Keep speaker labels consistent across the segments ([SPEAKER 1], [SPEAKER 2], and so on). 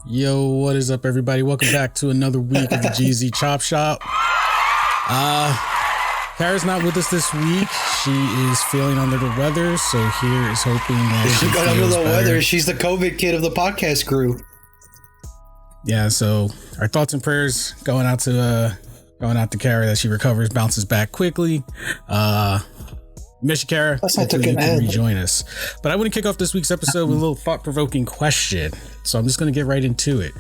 [SPEAKER 1] Yo, what is up, everybody? Welcome back to another week of the GZ Chop Shop. Kara's not with us this week. She is feeling under the weather, so here is hoping that she
[SPEAKER 2] got
[SPEAKER 1] feels
[SPEAKER 2] under the
[SPEAKER 1] better.
[SPEAKER 2] weather. She's the COVID kid of the podcast crew.
[SPEAKER 1] Yeah, so our thoughts and prayers going out to Kara that she recovers, bounces back quickly. Miss you, Kara. Hopefully you can rejoin us. But I want to kick off this week's episode with a little thought-provoking question. So I'm just going to get right into it.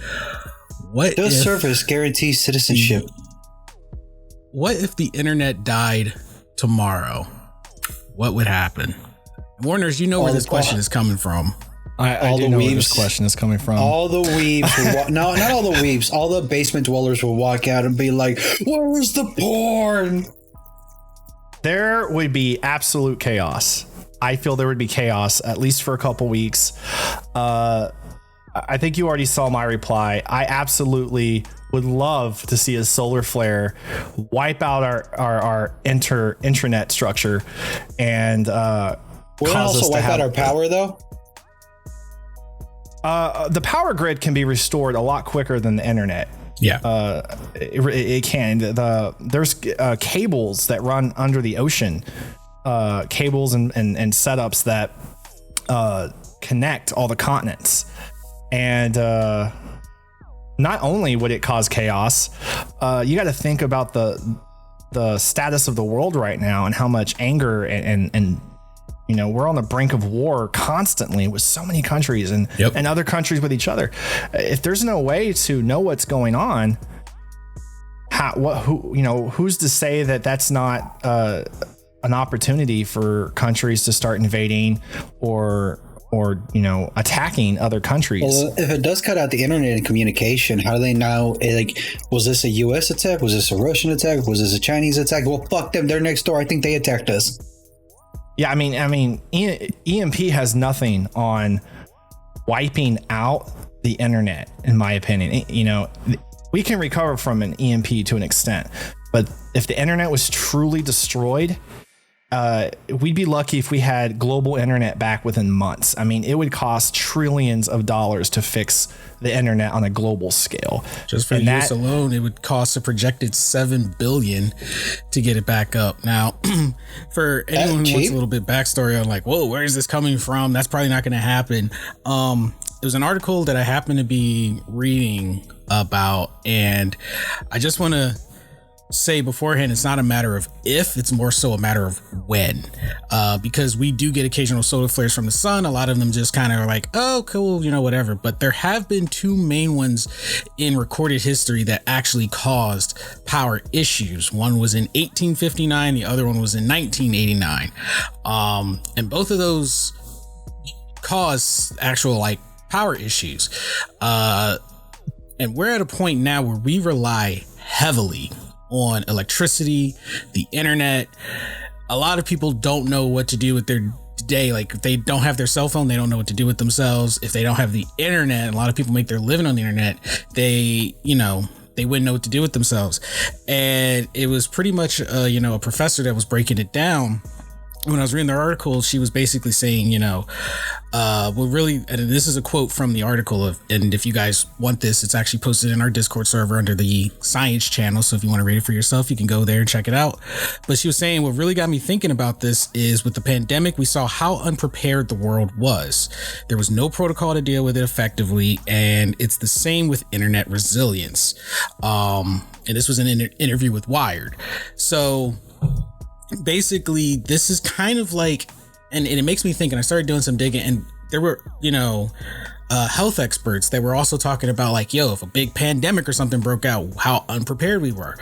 [SPEAKER 2] Does service guarantee citizenship?
[SPEAKER 1] What if the internet died tomorrow? What would happen? Warners, you know where this question is coming from.
[SPEAKER 3] I do know where this question is coming from.
[SPEAKER 2] All the weebs, no, not all the weebs. All the basement dwellers will walk out and be like, "Where's the porn?"
[SPEAKER 3] There would be absolute chaos. I feel there would be chaos, at least for a couple weeks. I think you already saw my reply. I absolutely would love to see a solar flare wipe out our intranet structure and
[SPEAKER 2] Will it also wipe out our power, though?
[SPEAKER 3] The power grid can be restored a lot quicker than the internet.
[SPEAKER 1] Yeah,
[SPEAKER 3] it can. There's cables that run under the ocean, cables and setups that connect all the continents, and not only would it cause chaos, you got to think about the status of the world right now and how much anger and you know, we're on the brink of war constantly with so many countries and other countries with each other. If there's no way to know what's going on, who's to say that that's not an opportunity for countries to start invading or attacking other countries?
[SPEAKER 2] Well, if it does cut out the internet and communication, how do they know? Like, was this a U.S. attack? Was this a Russian attack? Was this a Chinese attack? Well, fuck them. They're next door. I think they attacked us.
[SPEAKER 3] Yeah, I mean, EMP has nothing on wiping out the internet, in my opinion. You know, we can recover from an EMP to an extent, but if the internet was truly destroyed, we'd be lucky if we had global internet back within months. I mean, it would cost trillions of dollars to fix the internet on a global scale.
[SPEAKER 1] Just for the US alone, it would cost a projected $7 billion to get it back up. Now, for anyone who wants a little bit backstory on like, whoa, where is this coming from? That's probably not going to happen. It was an article that I happened to be reading about, and I just want to say beforehand, it's not a matter of if, it's more so a matter of when, because we do get occasional solar flares from the sun. A lot of them just kind of are like, oh, cool, you know, whatever. But there have been two main ones in recorded history that actually caused power issues. One was in 1859, the other one was in 1989, and both of those caused actual like power issues, and we're at a point now where we rely heavily on electricity, the internet. A lot of people don't know what to do with their day. Like, if they don't have their cell phone, they don't know what to do with themselves. If they don't have the internet, a lot of people make their living on the internet, they wouldn't know what to do with themselves. And it was pretty much a professor that was breaking it down. When I was reading their article, she was basically saying, and this is a quote from the article and if you guys want this, it's actually posted in our Discord server under the science channel. So if you want to read it for yourself, you can go there and check it out. But she was saying what really got me thinking about this is with the pandemic, we saw how unprepared the world was. There was no protocol to deal with it effectively. And it's the same with internet resilience. And this was an interview with Wired. So basically, this is kind of like, and it makes me think, and I started doing some digging, and there were, health experts that were also talking about like, if a big pandemic or something broke out, how unprepared we were.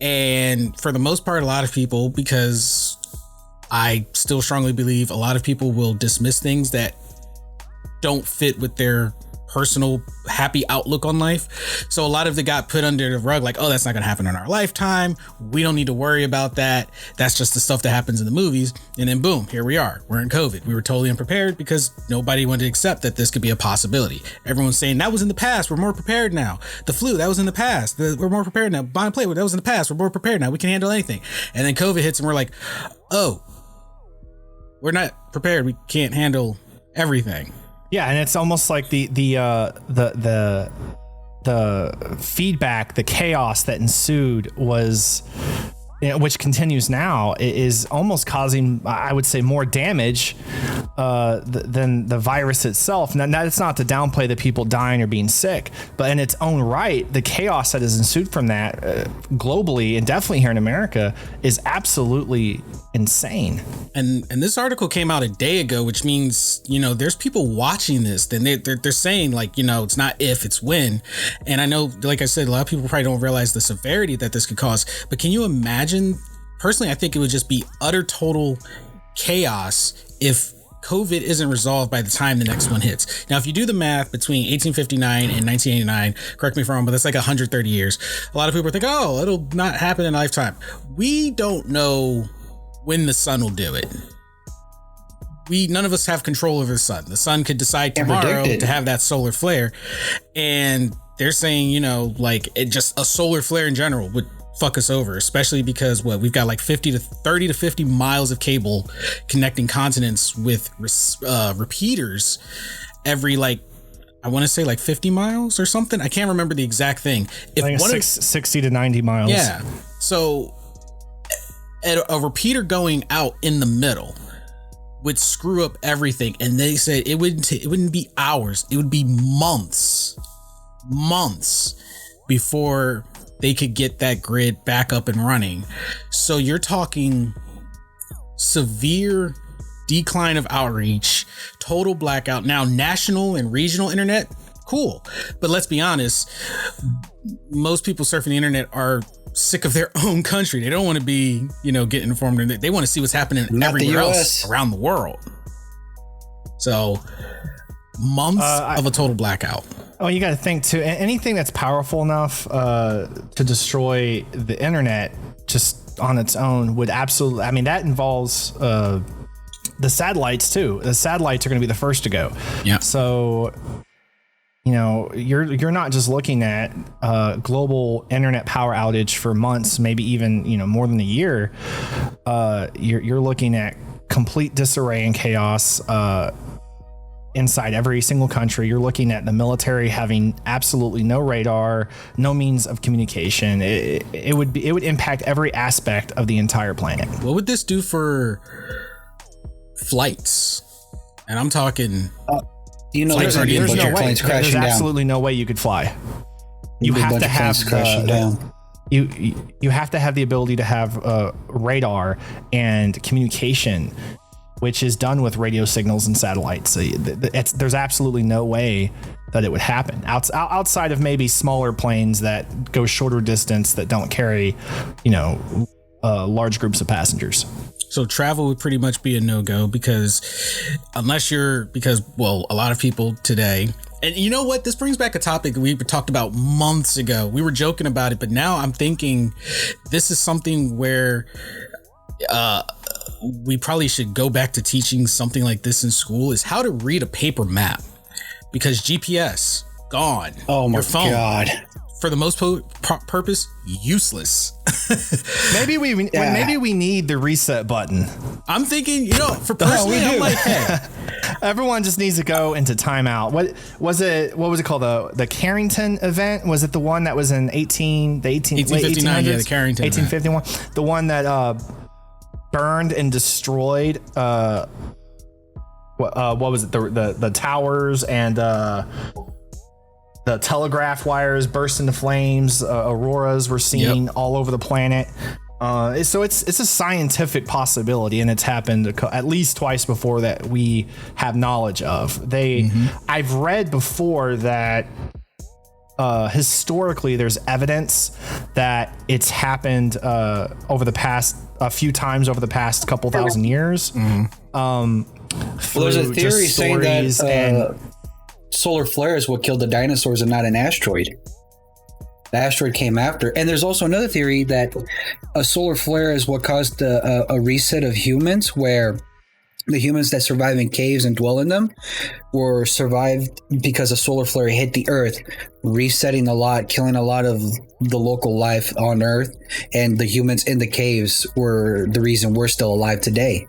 [SPEAKER 1] And for the most part, a lot of people, because I still strongly believe a lot of people will dismiss things that don't fit with their personal happy outlook on life. So a lot of it got put under the rug, like, oh, that's not going to happen in our lifetime. We don't need to worry about that. That's just the stuff that happens in the movies. And then boom, here we are. We're in COVID. We were totally unprepared because nobody wanted to accept that this could be a possibility. Everyone's saying that was in the past. We're more prepared now. The flu, that was in the past. We're more prepared now. Bond play, that was in the past. We're more prepared now. We can handle anything. And then COVID hits and we're like, oh, we're not prepared. We can't handle everything.
[SPEAKER 3] Yeah, and it's almost like the feedback, the chaos that ensued was, which continues now, is almost causing, I would say, more damage than the virus itself. Now, that's not to downplay the people dying or being sick, but in its own right, the chaos that has ensued from that globally, and definitely here in America, is absolutely insane.
[SPEAKER 1] And this article came out a day ago, which means, there's people watching this. Then they're saying, like, it's not if, it's when. And I know, like I said, a lot of people probably don't realize the severity that this could cause. But can you imagine? Personally, I think it would just be utter total chaos if COVID isn't resolved by the time the next one hits. Now, if you do the math between 1859 and 1989, correct me if I'm wrong, but that's like 130 years. A lot of people think, oh, it'll not happen in a lifetime. We don't know when the sun will do it. None of us have control over the sun. The sun could decide tomorrow to have that solar flare. And they're saying, just a solar flare in general would fuck us over, especially because we've got like 30 to 50 miles of cable connecting continents with repeaters every, like, I want to say like 50 miles or something. I can't remember the exact thing.
[SPEAKER 3] If 60 to 90 miles.
[SPEAKER 1] Yeah. So a repeater going out in the middle would screw up everything. And they said it wouldn't be hours. It would be months before they could get that grid back up and running. So you're talking severe decline of outreach, total blackout. Now, national and regional internet, cool. But let's be honest, most people surfing the internet are sick of their own country. They don't want to be, getting informed. They want to see what's happening everywhere else around the world. So months of a total blackout.
[SPEAKER 3] Oh, you got to think too. Anything that's powerful enough to destroy the internet just on its own would absolutely. I mean, that involves the satellites too. The satellites are going to be the first to go.
[SPEAKER 1] Yeah.
[SPEAKER 3] So, you're not just looking at global internet power outage for months, maybe even more than a year. You're looking at complete disarray and chaos. Inside every single country. You're looking at the military having absolutely no radar, no means of communication. It would impact every aspect of the entire planet.
[SPEAKER 1] What would this do for flights? And I'm talking
[SPEAKER 3] there's absolutely no way you could fly. You have to have you have to have the ability to have radar and communication, which is done with radio signals and satellites. So there's absolutely no way that it would happen outside of maybe smaller planes that go shorter distance that don't carry, large groups of passengers.
[SPEAKER 1] So travel would pretty much be a no-go because a lot of people today, and you know what? This brings back a topic we talked about months ago. We were joking about it, but now I'm thinking this is something where, we probably should go back to teaching something like this in school, is how to read a paper map, because GPS gone.
[SPEAKER 2] Oh my God.
[SPEAKER 1] For the most purpose, useless.
[SPEAKER 3] Maybe we need the reset button.
[SPEAKER 1] I'm thinking, for personally, I'm like, hey,
[SPEAKER 3] everyone just needs to go into timeout. What was it called? The Carrington event? Was it the one that was in
[SPEAKER 1] 1859? Yeah, the Carrington
[SPEAKER 3] 1851. Event. The one that burned and destroyed what was it, the towers and the telegraph wires burst into flames. Auroras were seen all over the planet. So it's a scientific possibility, and it's happened at least twice before that we have knowledge of. I've read before that historically there's evidence that it's happened a few times over the past couple thousand years.
[SPEAKER 2] There's a theory saying that solar flare is what killed the dinosaurs and not an asteroid. The asteroid came after. And there's also another theory that a solar flare is what caused a reset of humans, where the humans that survive in caves and dwell in them were survived because a solar flare hit the earth, resetting a lot, killing a lot of the local life on earth. And the humans in the caves were the reason we're still alive today.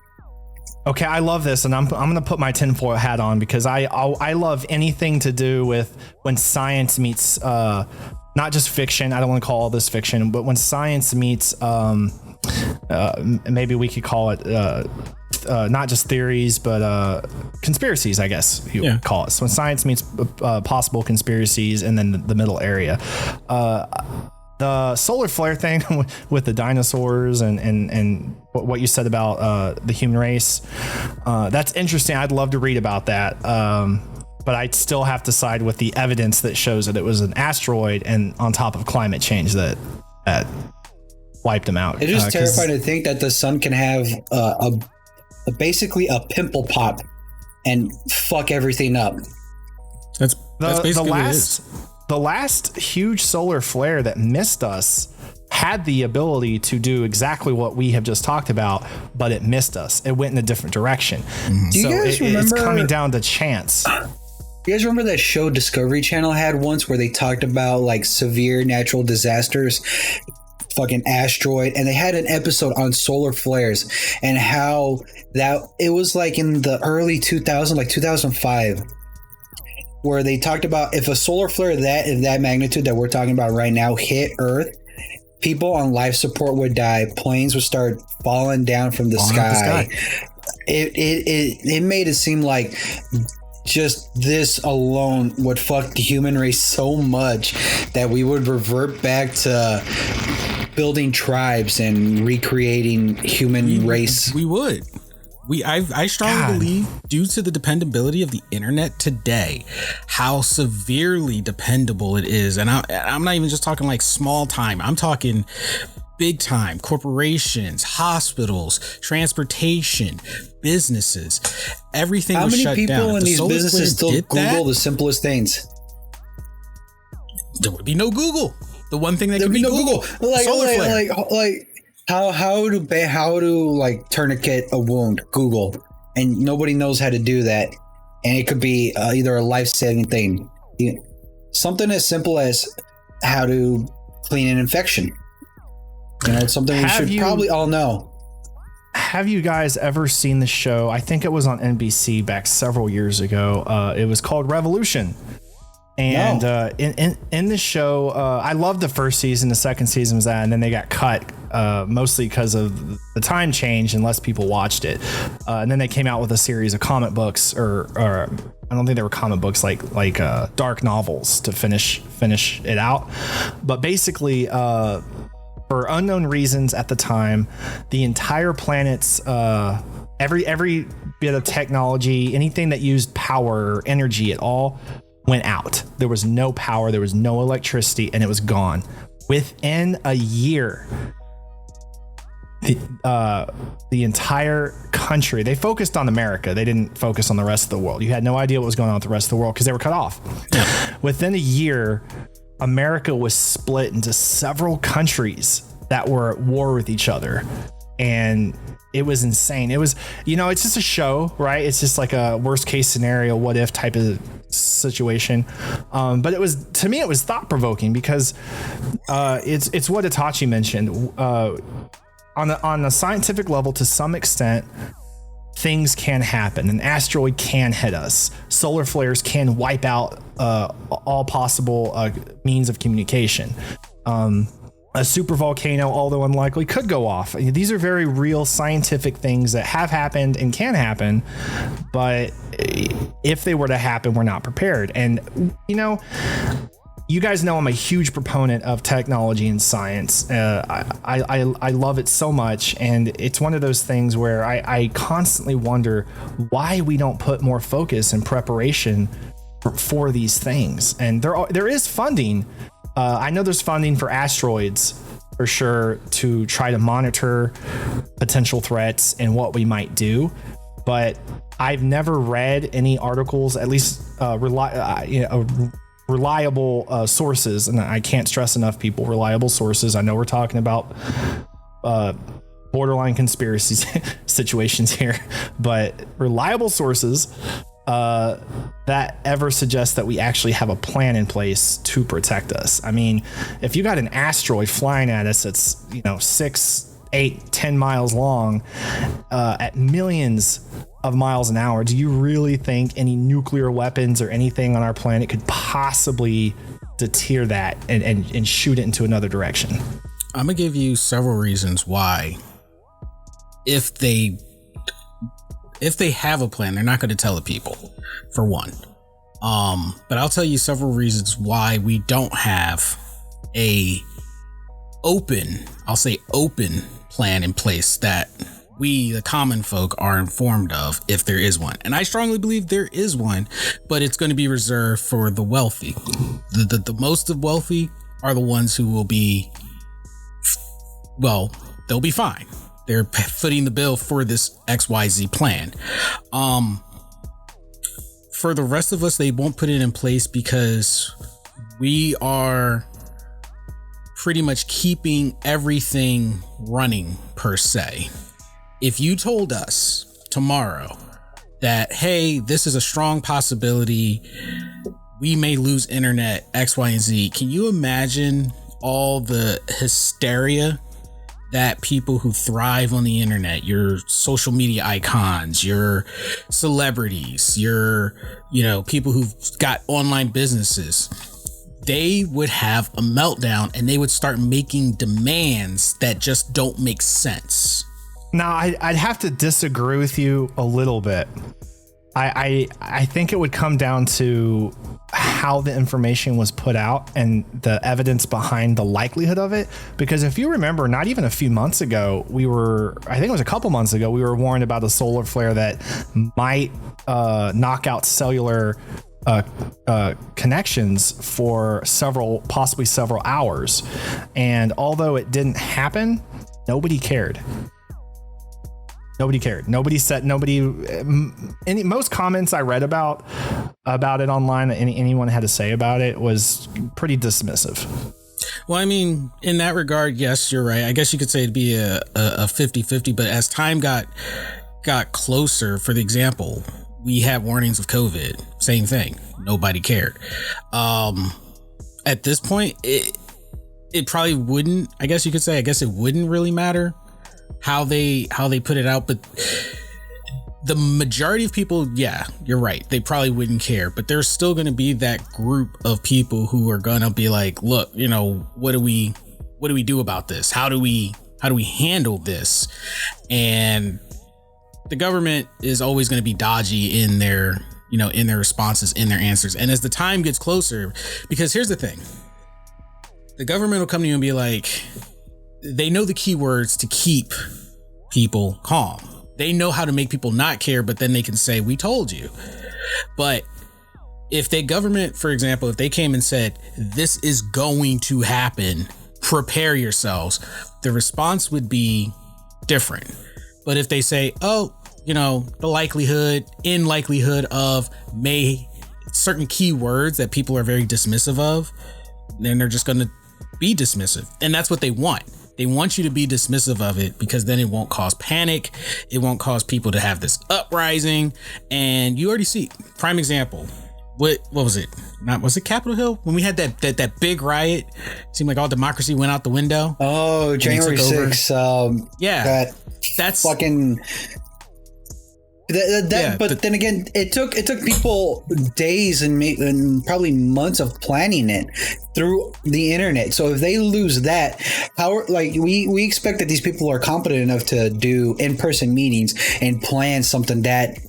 [SPEAKER 3] Okay, I love this, and I'm going to put my tinfoil hat on because I love anything to do with when science meets not just fiction. I don't want to call all this fiction, but when science meets maybe we could call it not just theories, but conspiracies, I guess you would call it. So when science meets possible conspiracies, and then the middle area. The solar flare thing with the dinosaurs and what you said about the human race, that's interesting. I'd love to read about that. But I'd still have to side with the evidence that shows that it was an asteroid and on top of climate change that wiped them out.
[SPEAKER 2] It is terrifying to think that the sun can have basically a pimple pop and fuck everything up.
[SPEAKER 1] That's basically what it is.
[SPEAKER 3] The last huge solar flare that missed us had the ability to do exactly what we have just talked about, but it missed us. It went in a different direction.
[SPEAKER 2] Mm-hmm. Do you guys remember,
[SPEAKER 3] it's coming down to chance.
[SPEAKER 2] You guys remember that show Discovery Channel had once where they talked about like severe natural disasters, fucking asteroid, and they had an episode on solar flares and how that it was like in the early 2000s, like 2005. Where they talked about if a solar flare of that magnitude that we're talking about right now hit Earth, people on life support would die. Planes would start falling down from the sky. It made it seem like just this alone would fuck the human race so much that we would revert back to building tribes and recreating human race.
[SPEAKER 1] We would. I strongly believe, due to the dependability of the internet today, how severely dependable it is. And I'm not even just talking like small time. I'm talking big time. Corporations, hospitals, transportation, businesses, everything was shut down.
[SPEAKER 2] How many people in these businesses still Google the simplest things?
[SPEAKER 1] There would be no Google. The one thing that could be no Google. Solar flare.
[SPEAKER 2] How to like tourniquet a wound? Google, and nobody knows how to do that, and it could be either a life-saving thing, something as simple as how to clean an infection. It's something we should probably all know.
[SPEAKER 3] Have you guys ever seen the show? I think it was on NBC back several years ago. It was called Revolution. And in the show, I loved the first season. The second season was that, and then they got cut mostly because of the time change and less people watched it. And then they came out with a series of comic books, or I don't think they were comic books, like dark novels to finish it out. But basically, for unknown reasons at the time, the entire planet's every bit of technology, anything that used power or energy at all, went out. There was no power, there was no electricity, and it was gone. Within a year, the entire country, they focused on America. They didn't focus on the rest of the world. You had no idea what was going on with the rest of the world because they were cut off. Within a year, America was split into several countries that were at war with each other. And it was insane. It was, it's just a show, right? It's just like a worst case scenario, what if type of situation. But it was, to me, it was thought provoking because it's what Itachi mentioned. On a scientific level, to some extent, things can happen. An asteroid can hit us. Solar flares can wipe out all possible means of communication. A super volcano, although unlikely, could go off. These are very real scientific things that have happened and can happen, but if they were to happen, we're not prepared. And you guys know I'm a huge proponent of technology and science. I love it so much, and it's one of those things where I constantly wonder why we don't put more focus and preparation for these things. And there is funding. I know there's funding for asteroids for sure to try to monitor potential threats and what we might do, but I've never read any articles, at least reliable sources, and I can't stress enough, people, reliable sources. I know we're talking about borderline conspiracy situations here, but reliable sources that ever suggest that we actually have a plan in place to protect us. I mean, if you got an asteroid flying at us, it's 6-8 8-10 miles long at millions of miles an hour. Do you really think any nuclear weapons or anything on our planet could possibly deter that and shoot it into another direction?
[SPEAKER 1] I'm gonna give you several reasons why, if they have a plan, they're not going to tell the people, for one. But I'll tell you several reasons why we don't have a open plan in place that we, the common folk, are informed of, if there is one. And I strongly believe there is one, but it's going to be reserved for the wealthy. The most of wealthy are the ones who will be, well, they'll be fine. They're footing the bill for this XYZ plan. For the rest of us, they won't put it in place because we are pretty much keeping everything running, per se. If you told us tomorrow that, hey, this is a strong possibility, we may lose internet, X, Y, and Z, can you imagine all the hysteria that people who thrive on the internet, your social media icons, your celebrities, your, people who've got online businesses, they would have a meltdown and they would start making demands that just don't make sense.
[SPEAKER 3] Now, I'd have to disagree with you a little bit. I think it would come down to how the information was put out and the evidence behind the likelihood of it. Because if you remember, not even a few months ago, I think it was a couple months ago, we were warned about a solar flare that might knock out cellular connections for possibly several hours. And although it didn't happen, nobody cared. Nobody cared. Most comments I read about it online that anyone had to say about it was pretty dismissive.
[SPEAKER 1] Well, I mean, in that regard, yes, you're right. I guess you could say it'd be a 50-50, but as time got closer, for the example, we had warnings of COVID, same thing. Nobody cared. At this point, it probably wouldn't, I guess it wouldn't really matter how they put it out, but the majority of people, yeah, you're right, they probably wouldn't care, but there's still going to be that group of people who are going to be like, look, what do we do about this? How do we handle this? And the government is always going to be dodgy in their responses, in their answers. And as the time gets closer, because here's the thing, the government will come to you and be like, they know the keywords to keep people calm. They know how to make people not care, but then they can say, we told you. But if the government, for example, if they came and said, this is going to happen, prepare yourselves, the response would be different. But if they say, oh, the likelihood of certain keywords that people are very dismissive of, then they're just going to be dismissive. And that's what they want. They want you to be dismissive of it because then it won't cause panic. It won't cause people to have this uprising. And you already see, prime example. What was it? Was it Capitol Hill? When we had that big riot, it seemed like all democracy went out the window.
[SPEAKER 2] Oh, January 6th.
[SPEAKER 1] Yeah.
[SPEAKER 2] That's fucking... But then again, it took people days and probably months of planning it through the internet. So if they lose that, we expect that these people are competent enough to do in-person meetings and plan something that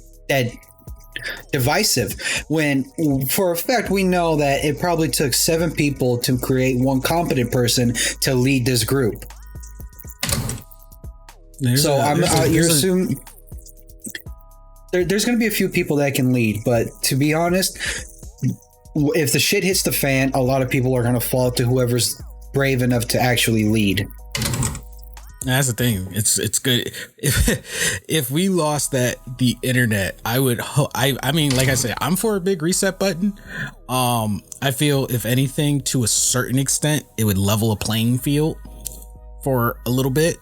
[SPEAKER 2] divisive, when for a fact we know that it probably took 7 people to create one competent person to lead this group. You assume there's going to be a few people that can lead, but to be honest, if the shit hits the fan, a lot of people are going to fall to whoever's brave enough to actually lead.
[SPEAKER 1] That's the thing. It's good. If we lost the internet, I mean, like I said, I'm for a big reset button. I feel if anything, to a certain extent, it would level a playing field for a little bit.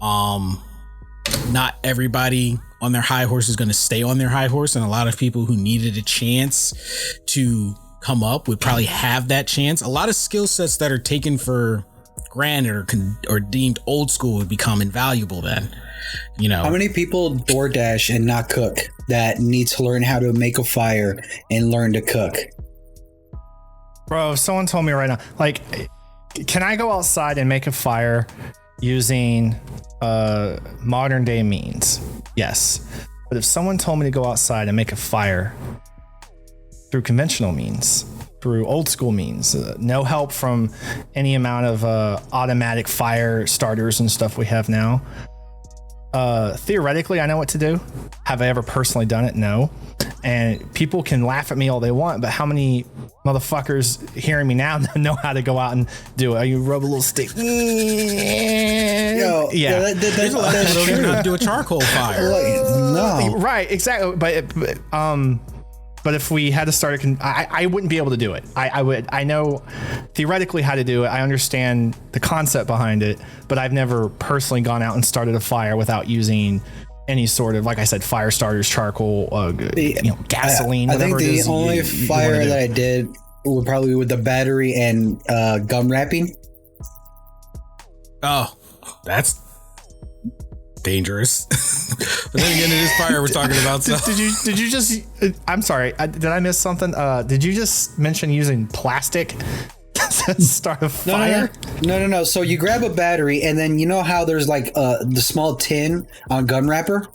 [SPEAKER 1] Not everybody on their high horse is going to stay on their high horse, and a lot of people who needed a chance to come up would probably have that chance. A lot of skill sets that are taken for granted or deemed old school would become invaluable then. You know,
[SPEAKER 2] how many people DoorDash and not cook that need to learn how to make a fire and learn to cook?
[SPEAKER 3] Bro, if someone told me right now, like, can I go outside and make a fire using modern day means? Yes. But if someone told me to go outside and make a fire through conventional means, through old school means, no help from any amount of automatic fire starters and stuff we have now, theoretically I know what to do. Have I ever personally done it? No. And people can laugh at me all they want, but how many motherfuckers hearing me now know how to go out and do it? You rub a little stick.
[SPEAKER 2] Yo,
[SPEAKER 3] yeah.
[SPEAKER 1] There's a lot of people who know how to do a charcoal fire.
[SPEAKER 2] No.
[SPEAKER 3] Right, exactly. But if we had to start I wouldn't be able to do it. I know theoretically how to do it. I understand the concept behind it, but I've never personally gone out and started a fire without using any sort of, like I said, fire starters, charcoal, gasoline.
[SPEAKER 2] I think
[SPEAKER 3] whatever
[SPEAKER 2] the
[SPEAKER 3] it is
[SPEAKER 2] only fire that I did would probably with the battery and gum wrapping.
[SPEAKER 1] Oh, that's dangerous. But then again, it is fire we're talking about. So.
[SPEAKER 3] Did you just? I'm sorry. Did I miss something? Did you just mention using plastic to start a fire?
[SPEAKER 2] No. So you grab a battery, and then you know how there's like the small tin on gun wrapper.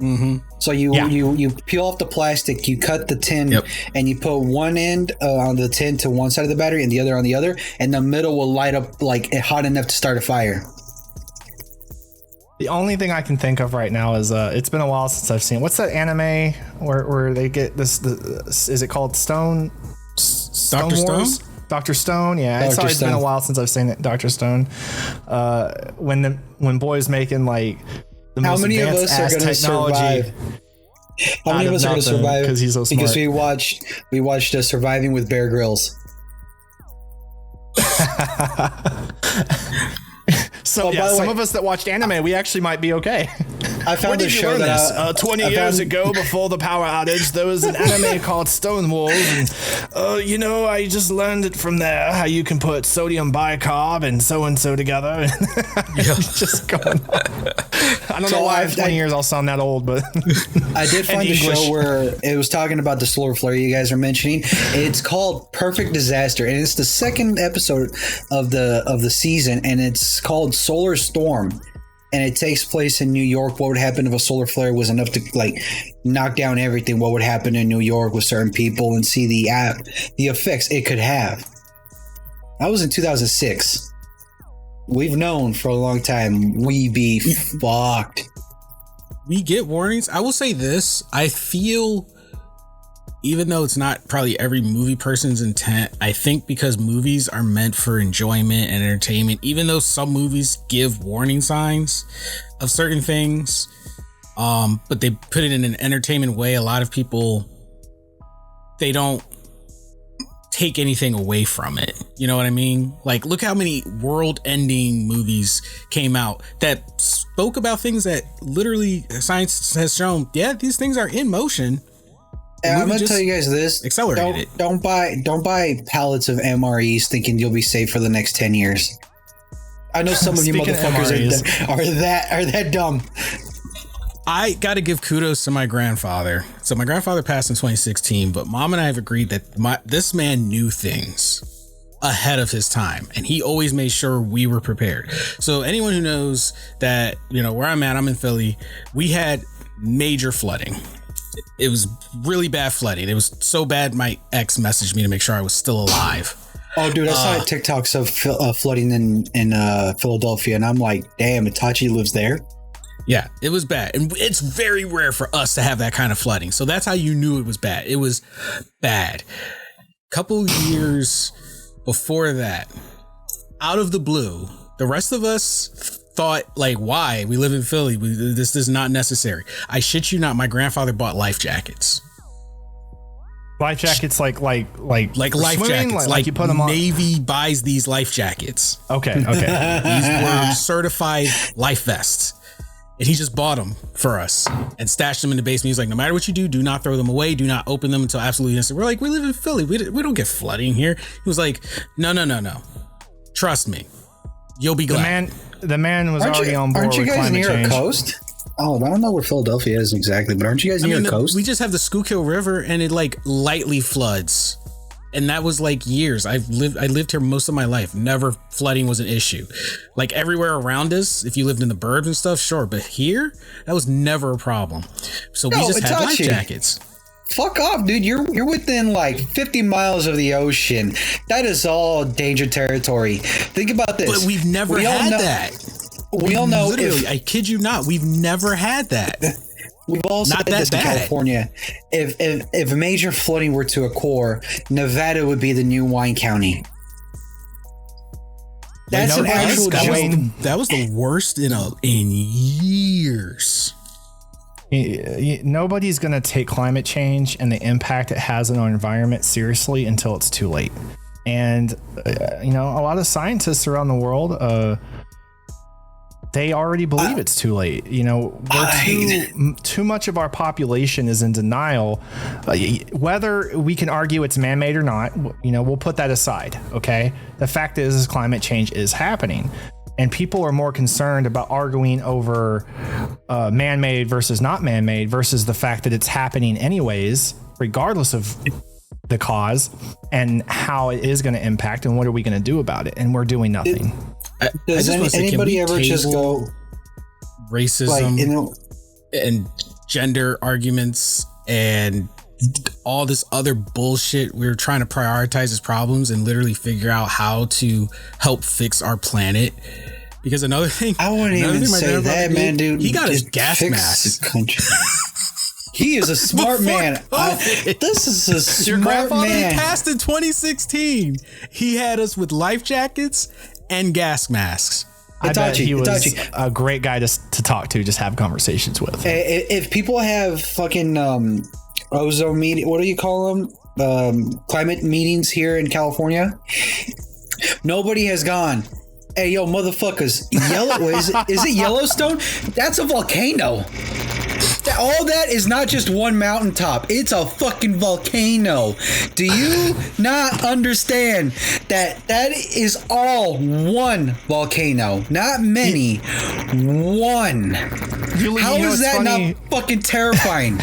[SPEAKER 1] Mm-hmm.
[SPEAKER 2] So you peel off the plastic, you cut the tin, and you put one end on the tin to one side of the battery, and the other on the other, and the middle will light up like hot enough to start a fire.
[SPEAKER 3] The only thing I can think of right now is it's been a while since I've seen, what's that anime where they get this is it called Stone
[SPEAKER 1] Dr. Stone?
[SPEAKER 3] Dr. Stone, yeah. It's always been a while since I've seen it. Dr. Stone. When boys making like the most advanced ass technology.
[SPEAKER 2] How many of us are going to survive?
[SPEAKER 3] Because he's so smart.
[SPEAKER 2] Because we watched Surviving with Bear Grylls.
[SPEAKER 3] So some of us that watched anime, we actually might be okay.
[SPEAKER 2] I found a show that
[SPEAKER 3] 20 years ago, before the power outage, there was an anime called Stonewall, and I just learned it from there how you can put sodium bicarb and so together. Just going. I don't know why in 20 years I'll sound that old, but
[SPEAKER 2] I did find a show where it was talking about the solar flare you guys are mentioning. It's called Perfect Disaster, and it's the second episode of the season, and it's called Solar Storm. And it takes place in New York. What would happen if a solar flare was enough to like knock down everything? What would happen in New York with certain people, and see the effects it could have. That was in 2006. We've known for a long time we be fucked.
[SPEAKER 1] We get warnings. I will say this. I feel, even though it's not probably every movie person's intent, I think because movies are meant for enjoyment and entertainment, even though some movies give warning signs of certain things, but they put it in an entertainment way, a lot of people, they don't take anything away from it. You know what I mean? Like, look how many world-ending movies came out that spoke about things that literally science has shown, these things are in motion.
[SPEAKER 2] I'm gonna tell you guys this: don't buy pallets of MREs thinking you'll be safe for the next 10 years. I know some of you motherfuckers are that dumb.
[SPEAKER 1] I gotta give kudos to my grandfather. So my grandfather passed in 2016, but Mom and I have agreed that this man knew things ahead of his time, and he always made sure we were prepared. So anyone who knows that, where I'm at, I'm in Philly. We had major flooding. It was really bad flooding. It was so bad my ex messaged me to make sure I was still alive.
[SPEAKER 2] Oh, dude, I saw TikToks of flooding in Philadelphia, and I'm like, damn, Itachi lives there.
[SPEAKER 1] Yeah, it was bad. And it's very rare for us to have that kind of flooding. So that's how you knew it was bad. It was bad. Couple years before that, out of the blue, the rest of us thought, like, why? We live in Philly. This is not necessary. I shit you not, my grandfather bought life jackets.
[SPEAKER 3] Life jackets like life
[SPEAKER 1] jackets. Like you put them on. Navy buys these life jackets.
[SPEAKER 3] Okay.
[SPEAKER 1] These were certified life vests. And he just bought them for us and stashed them in the basement. He's like, no matter what you do, do not throw them away. Do not open them until absolutely necessary. We're like, we live in Philly. We don't get flooding here. He was like, no. Trust me. You'll be glad.
[SPEAKER 3] The man was already on board with climate change.
[SPEAKER 2] Aren't you guys near a coast? Oh, I don't know where Philadelphia is exactly, but aren't you guys near a coast?
[SPEAKER 1] We just have the Schuylkill River, and it like lightly floods. And that was like years. I lived here most of my life. Never flooding was an issue. Like everywhere around us, if you lived in the burbs and stuff, sure. But here, that was never a problem. So we just had life jackets.
[SPEAKER 2] Fuck off, dude. You're within like 50 miles of the ocean. That is all danger territory. Think about this.
[SPEAKER 1] But we've never had that.
[SPEAKER 2] We all know.
[SPEAKER 1] Literally, I kid you not, we've never had that.
[SPEAKER 2] We've all said this in California. If major flooding were to occur, Nevada would be the new wine county.
[SPEAKER 1] That's an actual joke. That was the worst in years.
[SPEAKER 3] Nobody's going to take climate change and the impact it has on our environment seriously until it's too late. And, a lot of scientists around the world, they already believe it's too late. Too much of our population is in denial. Whether we can argue it's man-made or not, we'll put that aside. Okay. The fact is climate change is happening, and people are more concerned about arguing over man-made versus not man-made versus the fact that it's happening anyways, regardless of the cause and how it is going to impact and what are we going to do about it. And we're doing nothing.
[SPEAKER 2] Does anybody ever just go
[SPEAKER 1] racism and gender arguments and all this other bullshit? We're trying to prioritize his problems and literally figure out how to help fix our planet. Because another thing,
[SPEAKER 2] I wouldn't even say that, man, dude.
[SPEAKER 1] He got his gas mask.
[SPEAKER 2] He is a smart man. This is a smart man. Your grandfather
[SPEAKER 1] passed in 2016. He had us with life jackets and gas masks.
[SPEAKER 3] I bet he was a great guy to talk to, just have conversations with.
[SPEAKER 2] If people have fucking ozone meeting, what do you call them? Climate meetings here in California. Nobody has gone, hey, yo, motherfuckers, is it Yellowstone? That's a volcano. All that is not just one mountaintop. It's a fucking volcano. Do you not understand that is all one volcano? Not many. One. How is that not fucking terrifying?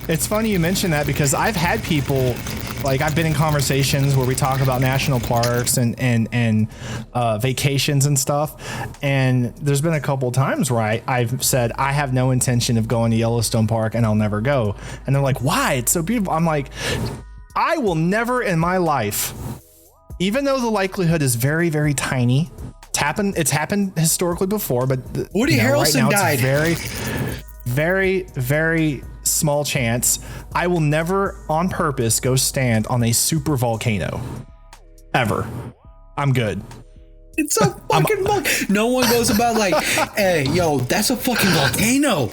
[SPEAKER 3] It's funny you mention that because I've had people, like I've been in conversations where we talk about national parks and vacations and stuff. And there's been a couple of times where I've said, I have no intention of going to Yellowstone Park and I'll never go. And they're like, why? It's so beautiful. I'm like, I will never in my life, even though the likelihood is very, very tiny. It's happened historically before, but
[SPEAKER 2] Woody Harrelson
[SPEAKER 3] right now
[SPEAKER 2] died.
[SPEAKER 3] It's very, very, very small chance. I will never on purpose go stand on a super volcano ever. I'm good.
[SPEAKER 2] It's a fucking volcano. No one goes about like, hey, yo, that's a fucking volcano.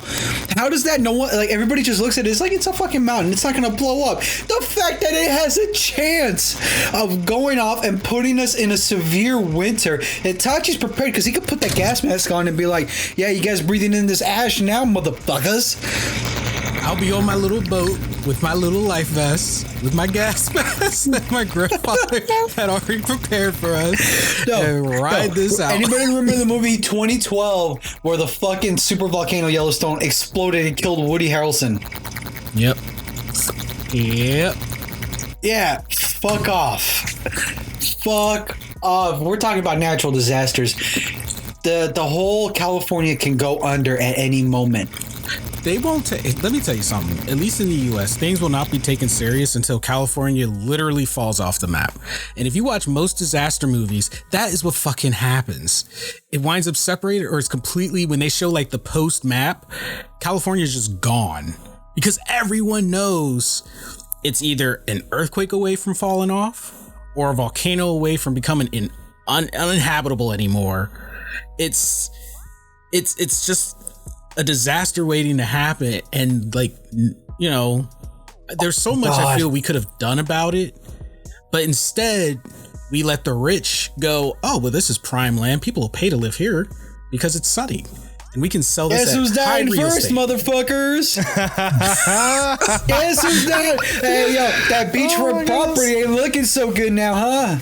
[SPEAKER 2] How does that? No one, like, everybody just looks at it. It's like, it's a fucking mountain. It's not going to blow up. The fact that it has a chance of going off and putting us in a severe winter. Itachi's prepared because he could put that gas mask on and be like, yeah, you guys breathing in this ash now, motherfuckers.
[SPEAKER 1] I'll be on my little boat with my little life vest, with my gas mask that my grandfather had already prepared for us, and ride this out.
[SPEAKER 2] Anybody remember the movie 2012 where the fucking super volcano Yellowstone exploded and killed Woody Harrelson?
[SPEAKER 1] Yep.
[SPEAKER 2] Yeah, fuck off. Fuck off. We're talking about natural disasters. The whole California can go under at any moment.
[SPEAKER 1] They won't let me tell you something. At least in the US, things will not be taken serious until California literally falls off the map. And if you watch most disaster movies, that is what fucking happens. It winds up separated, or it's completely, when they show like the post map, California is just gone. Because everyone knows it's either an earthquake away from falling off or a volcano away from becoming uninhabitable anymore. It's just a disaster waiting to happen. And like, you know, there's so much I feel we could have done about it, but instead we let the rich go, oh, well, this is prime land. People will pay to live here because it's sunny and we can sell this.
[SPEAKER 2] Guess who's dying first, motherfuckers? Guess who's dying? Hey, yo, that beachfront property ain't looking so good now, huh?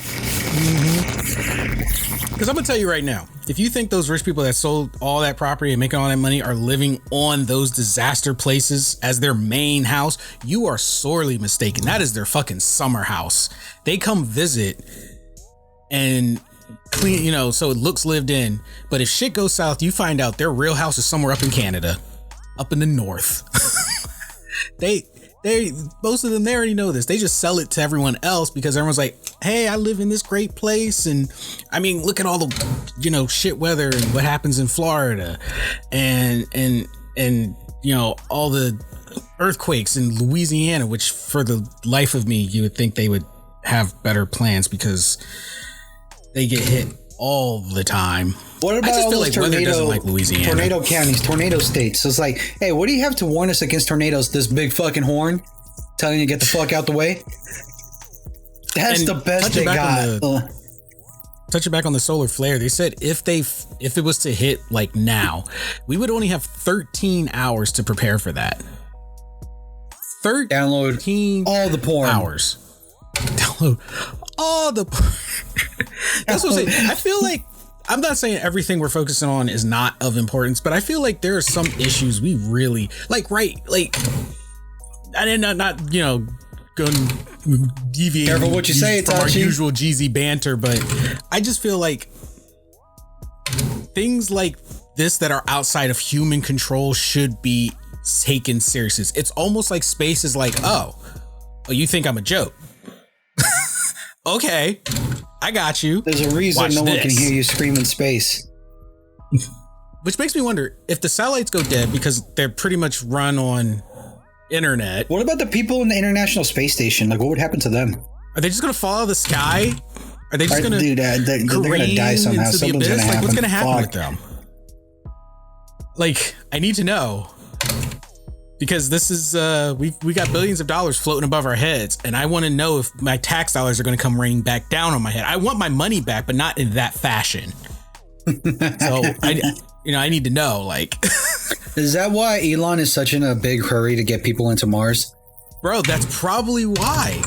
[SPEAKER 1] Because I'm gonna tell you right now, if you think those rich people that sold all that property and making all that money are living on those disaster places as their main house, you are sorely mistaken. That is their fucking summer house. They come visit and clean, so it looks lived in. But if shit goes south, you find out their real house is somewhere up in Canada, up in the north. They most of them, they already know this. They just sell it to everyone else because everyone's like, hey, I live in this great place. And I mean, look at all the, shit weather and what happens in Florida and all the earthquakes in Louisiana, which for the life of me, you would think they would have better plans because they get hit all the time.
[SPEAKER 2] What about all those
[SPEAKER 1] tornado
[SPEAKER 2] counties, tornado states? So it's like, hey, what do you have to warn us against tornadoes? This big fucking horn telling you to get the fuck out the way? That's the best they got.
[SPEAKER 1] Touching back on the solar flare, they said if it was to hit like now, we would only have 13 hours to prepare for that. 13
[SPEAKER 2] download all the porn
[SPEAKER 1] hours. Download all the porn. That's what I'm saying. I feel like, I'm not saying everything we're focusing on is not of importance, but I feel like there are some issues we really like, right? Like, I did not go deviate.
[SPEAKER 2] Careful what you say,
[SPEAKER 1] from our usual Jeezy banter, but I just feel like things like this that are outside of human control should be taken seriously. It's almost like space is like, oh, you think I'm a joke? Okay, I got you.
[SPEAKER 2] There's a reason no one can hear you scream in space.
[SPEAKER 1] Which makes me wonder if the satellites go dead because they're pretty much run on internet.
[SPEAKER 2] What about the people in the International Space Station? Like, what would happen to them?
[SPEAKER 1] Are they just gonna fall out of the sky? Are they just gonna
[SPEAKER 2] they're gonna die somehow? Something's gonna happen.
[SPEAKER 1] Like, what's gonna happen with them? Like, I need to know. Because this is we got billions of dollars floating above our heads, and I want to know if my tax dollars are going to come raining back down on my head. I want my money back, but not in that fashion. So I need to know. Like,
[SPEAKER 2] is that why Elon is such in a big hurry to get people into Mars?
[SPEAKER 1] Bro, that's probably why.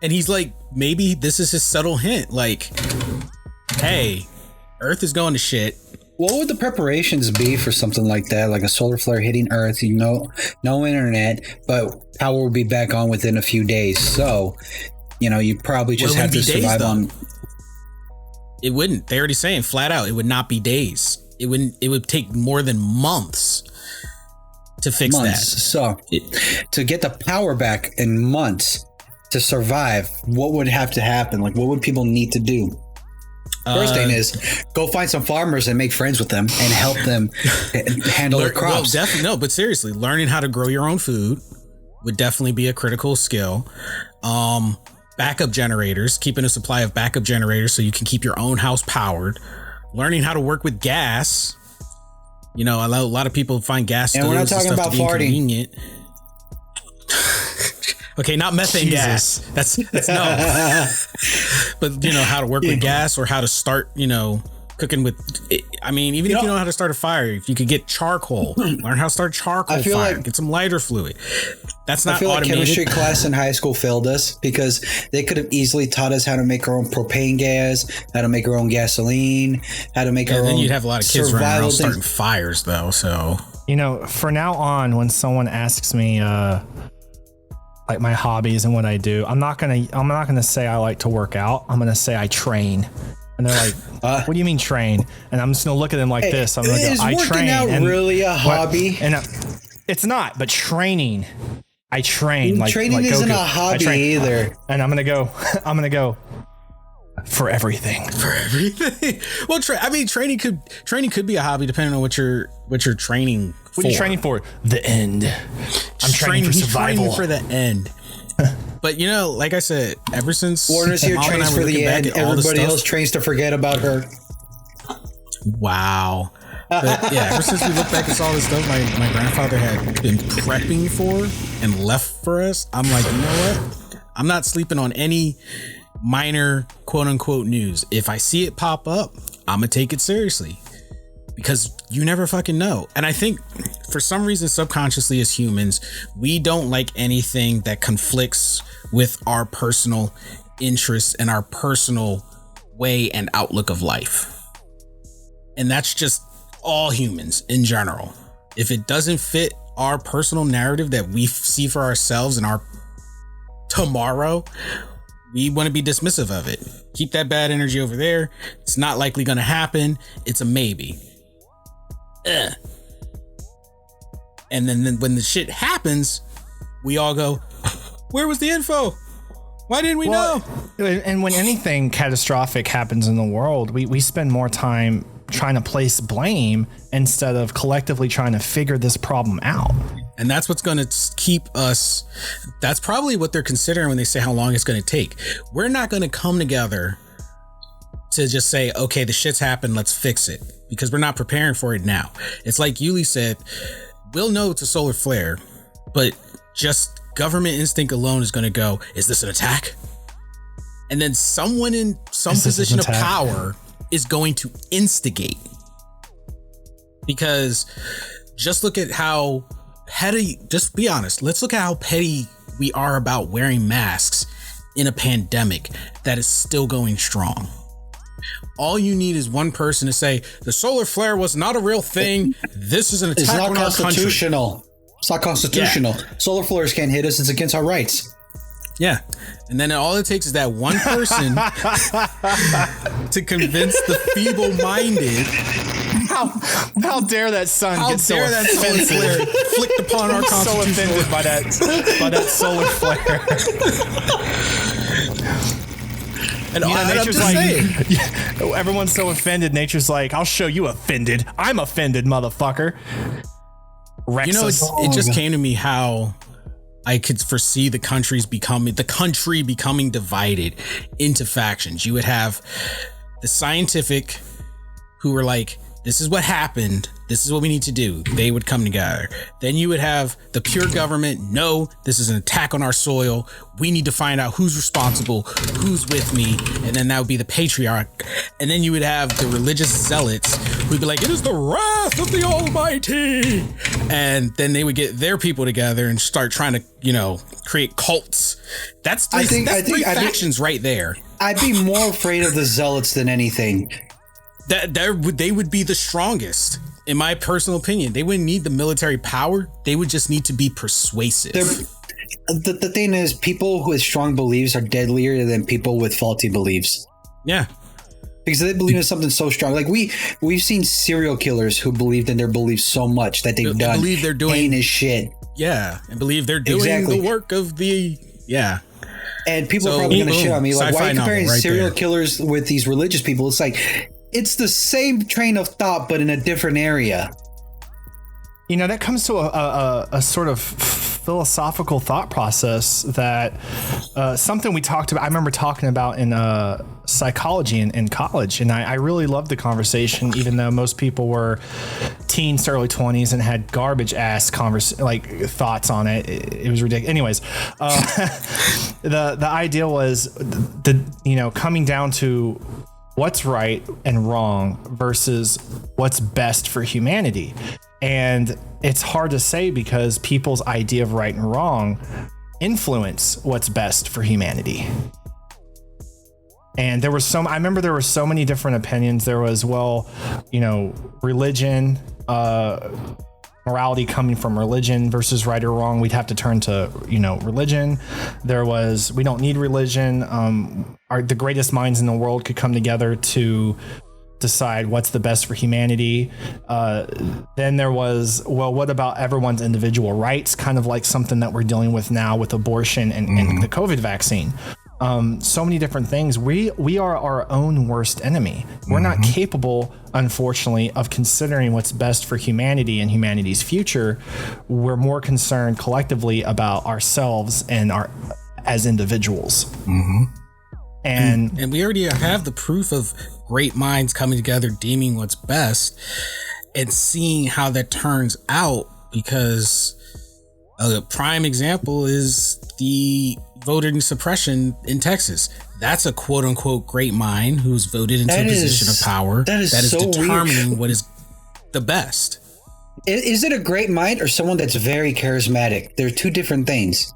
[SPEAKER 1] And he's like, maybe this is his subtle hint. Like, hey, Earth is going to shit.
[SPEAKER 2] What would the preparations be for something like that? Like a solar flare hitting Earth, no internet, but power will be back on within a few days. So, you probably just have to survive on.
[SPEAKER 1] It wouldn't. They're already saying flat out, it would not be days. It would take more than months to fix that.
[SPEAKER 2] So to get the power back in months to survive, what would have to happen? Like, what would people need to do? First thing is go find some farmers and make friends with them and help them handle their crops.
[SPEAKER 1] Well, definitely, no, but seriously, learning how to grow your own food would definitely be a critical skill. Backup generators, keeping a supply of backup generators so you can keep your own house powered. Learning how to work with gas. A lot of people find gas stoves
[SPEAKER 2] and we're not talking about farting.
[SPEAKER 1] Okay, not methane gas. That's no. But how to work with gas or how to start, cooking with. I mean, even if you don't know how to start a fire, if you could get charcoal, learn how to start charcoal fire, get some lighter fluid. That's not automated.
[SPEAKER 2] Like chemistry class in high school failed us because they could have easily taught us how to make our own propane gas, how to make our own gasoline, how to make our own.
[SPEAKER 1] Then you'd have a lot of kids running around starting fires, though. So
[SPEAKER 3] for now on, when someone asks me, like my hobbies and what I do, I'm not gonna say I like to work out. I'm gonna say I train. And they're like, what do you mean train? And I'm just gonna look at them like this. I'm gonna go, I train. Is working out
[SPEAKER 2] really a hobby?
[SPEAKER 3] And it's not, but training. I train.
[SPEAKER 2] Training isn't a hobby either.
[SPEAKER 3] And I'm gonna go for everything.
[SPEAKER 1] For everything. Well, training could be a hobby depending on what you're training.
[SPEAKER 3] What are you training for? The end. I'm training for survival.
[SPEAKER 1] Training for the end. But like I said, ever since
[SPEAKER 2] Warner's here trains for the end, everybody else trains to forget about her.
[SPEAKER 1] Wow. But yeah, ever since we look back and saw this stuff my grandfather had been prepping for and left for us, I'm like, you know what? I'm not sleeping on any minor quote unquote news. If I see it pop up, I'm gonna take it seriously. Because you never fucking know. And I think for some reason, subconsciously as humans, we don't like anything that conflicts with our personal interests and our personal way and outlook of life. And that's just all humans in general. If it doesn't fit our personal narrative that we see for ourselves and our tomorrow, we want to be dismissive of it. Keep that bad energy over there. It's not likely going to happen. It's a maybe. Ugh. And then when the shit happens, we all go, where was the info? Why didn't we know?
[SPEAKER 3] And when anything catastrophic happens in the world, we spend more time trying to place blame instead of collectively trying to figure this problem out.
[SPEAKER 1] And that's what's going to keep us. That's probably what they're considering when they say how long it's going to take. We're not going to come together to just say, okay, the shit's happened, let's fix it, because we're not preparing for it now. It's like Yuli said, we'll know it's a solar flare, but just government instinct alone is going to go, is this an attack? And then someone in some position of power is going to instigate. Because just look at how petty, just be honest, let's look at how petty we are about wearing masks in a pandemic that is still going strong. All you need is one person to say, the solar flare was not a real thing. This is an attack on our country.
[SPEAKER 2] It's not constitutional. Yeah. Solar flares can't hit us. It's against our rights.
[SPEAKER 1] Yeah. And then all it takes is that one person to convince the feeble-minded.
[SPEAKER 3] How dare that sun get so offended?
[SPEAKER 1] Flare flicked upon our constitution.
[SPEAKER 3] So offended by that solar flare. And nature's like, everyone's so offended. Nature's like, I'll show you offended. I'm offended, motherfucker.
[SPEAKER 1] You know, it just came to me how I could foresee the country becoming divided into factions. You would have the scientific who were like, this is what happened. This is what we need to do. They would come together. Then you would have the pure government. No, this is an attack on our soil. We need to find out who's responsible, who's with me. And then that would be the patriarch. And then you would have the religious zealots who'd be like, it is the wrath of the Almighty. And then they would get their people together and start trying to, create cults. That's three factions right there.
[SPEAKER 2] I'd be more afraid of the zealots than anything.
[SPEAKER 1] They would be the strongest, in my personal opinion. They wouldn't need the military power. They would just need to be persuasive.
[SPEAKER 2] The thing is, people with strong beliefs are deadlier than people with faulty beliefs.
[SPEAKER 1] Yeah.
[SPEAKER 2] Because they believe in something so strong. Like we've seen serial killers who believed in their beliefs so much that they've done heinous shit.
[SPEAKER 1] Yeah. And believe they're doing the work of the... Yeah.
[SPEAKER 2] And people are probably going to shit on me. Like, why are you comparing serial killers with these religious people? It's like... It's the same train of thought, but in a different area.
[SPEAKER 3] That comes to a sort of philosophical thought process that something we talked about. I remember talking about in psychology in college, and I really loved the conversation, even though most people were teens to early 20s and had garbage ass thoughts on it. It was ridiculous. Anyways, the idea was coming down to what's right and wrong versus what's best for humanity. And it's hard to say because people's idea of right and wrong influence what's best for humanity. And I remember there were so many different opinions. There was, religion, morality coming from religion versus right or wrong. We'd have to turn to, religion. There was, we don't need religion. The greatest minds in the world could come together to decide what's the best for humanity. Then there was, what about everyone's individual rights? Kind of like something that we're dealing with now with abortion and the COVID vaccine. So many different things. We are our own worst enemy. We're not capable, unfortunately, of considering what's best for humanity and humanity's future. We're more concerned collectively about ourselves and as individuals.
[SPEAKER 1] And we already have the proof of great minds coming together, deeming what's best and seeing how that turns out, because a prime example is the voting suppression in Texas. That's a quote unquote great mind who's voted into a position of power that is so determining weird. What is the best.
[SPEAKER 2] Is it a great mind or someone that's very charismatic? They're two different things.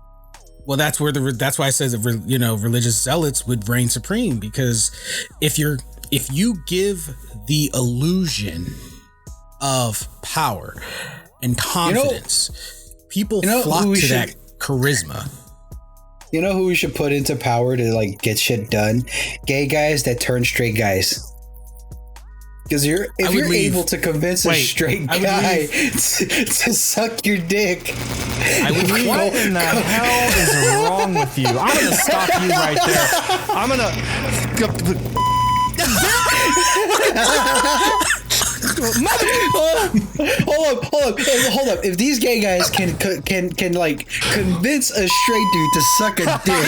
[SPEAKER 1] Well, that's why I says that, religious zealots would reign supreme, because if you give the illusion of power and confidence, people flock to that charisma.
[SPEAKER 2] You know who we should put into power to like get shit done? Gay guys that turn straight guys. Because if you're able to convince a straight guy to suck your dick,
[SPEAKER 3] what in the hell is wrong with you? I'm gonna stop you right there. I'm gonna.
[SPEAKER 2] Hold up. If these gay guys can like convince a straight dude to suck a dick,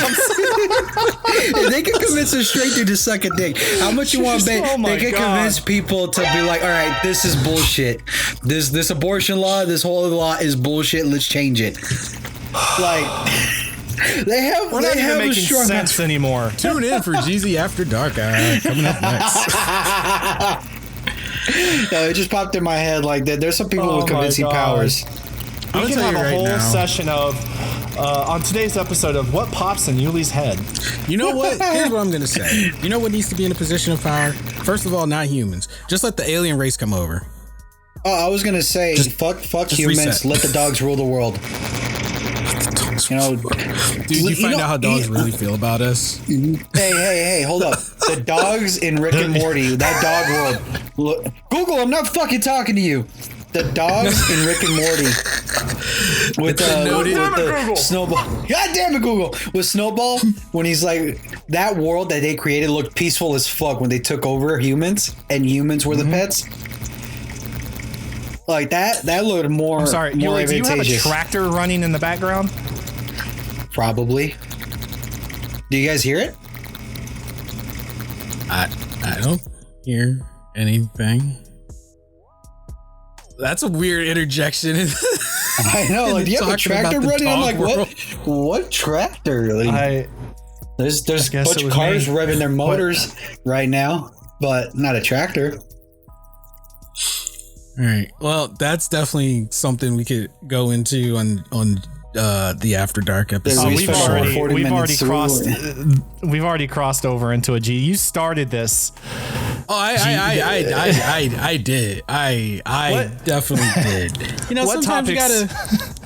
[SPEAKER 2] if they can convince a straight dude to suck a dick, how much you want to bet they can convince people to be like, all right, this is bullshit. This abortion law, this whole other law is bullshit. Let's change it. Like.
[SPEAKER 3] We're not even making sense anymore.
[SPEAKER 1] Tune in for GZ After Dark coming up next.
[SPEAKER 2] No, it just popped in my head like that. There's some people with convincing powers.
[SPEAKER 3] We can have a whole session of on today's episode of what pops in Yuli's head.
[SPEAKER 1] You know what? Here's what I'm gonna say. You know what needs to be in a position of power? First of all, not humans. Just let the alien race come over.
[SPEAKER 2] Oh, I was gonna say, fuck humans. Reset. Let the dogs rule the world.
[SPEAKER 1] Dude, you find out how dogs really feel about us.
[SPEAKER 2] Hey, hold up. The dogs in Rick and Morty, that dog world. Look, Google, I'm not fucking talking to you. The dogs in Rick and Morty with the Snowball. God damn it, Google. With Snowball, when he's like, that world that they created looked peaceful as fuck when they took over humans and humans were the pets. Like that looked more.
[SPEAKER 3] I'm sorry,
[SPEAKER 2] more
[SPEAKER 3] do you have a tractor running in the background?
[SPEAKER 2] Probably. Do you guys hear it?
[SPEAKER 1] I don't hear anything. That's a weird interjection.
[SPEAKER 2] I know. Like, do you have a tractor running? I'm like, what tractor? Like, there's a bunch of cars revving their motors right now, but not a tractor.
[SPEAKER 1] All right. Well, that's definitely something we could go into on the After Dark episode.
[SPEAKER 3] We've already crossed over into a G. You started this.
[SPEAKER 1] Oh, I did. I definitely did. You know,
[SPEAKER 3] what
[SPEAKER 1] sometimes
[SPEAKER 3] topics?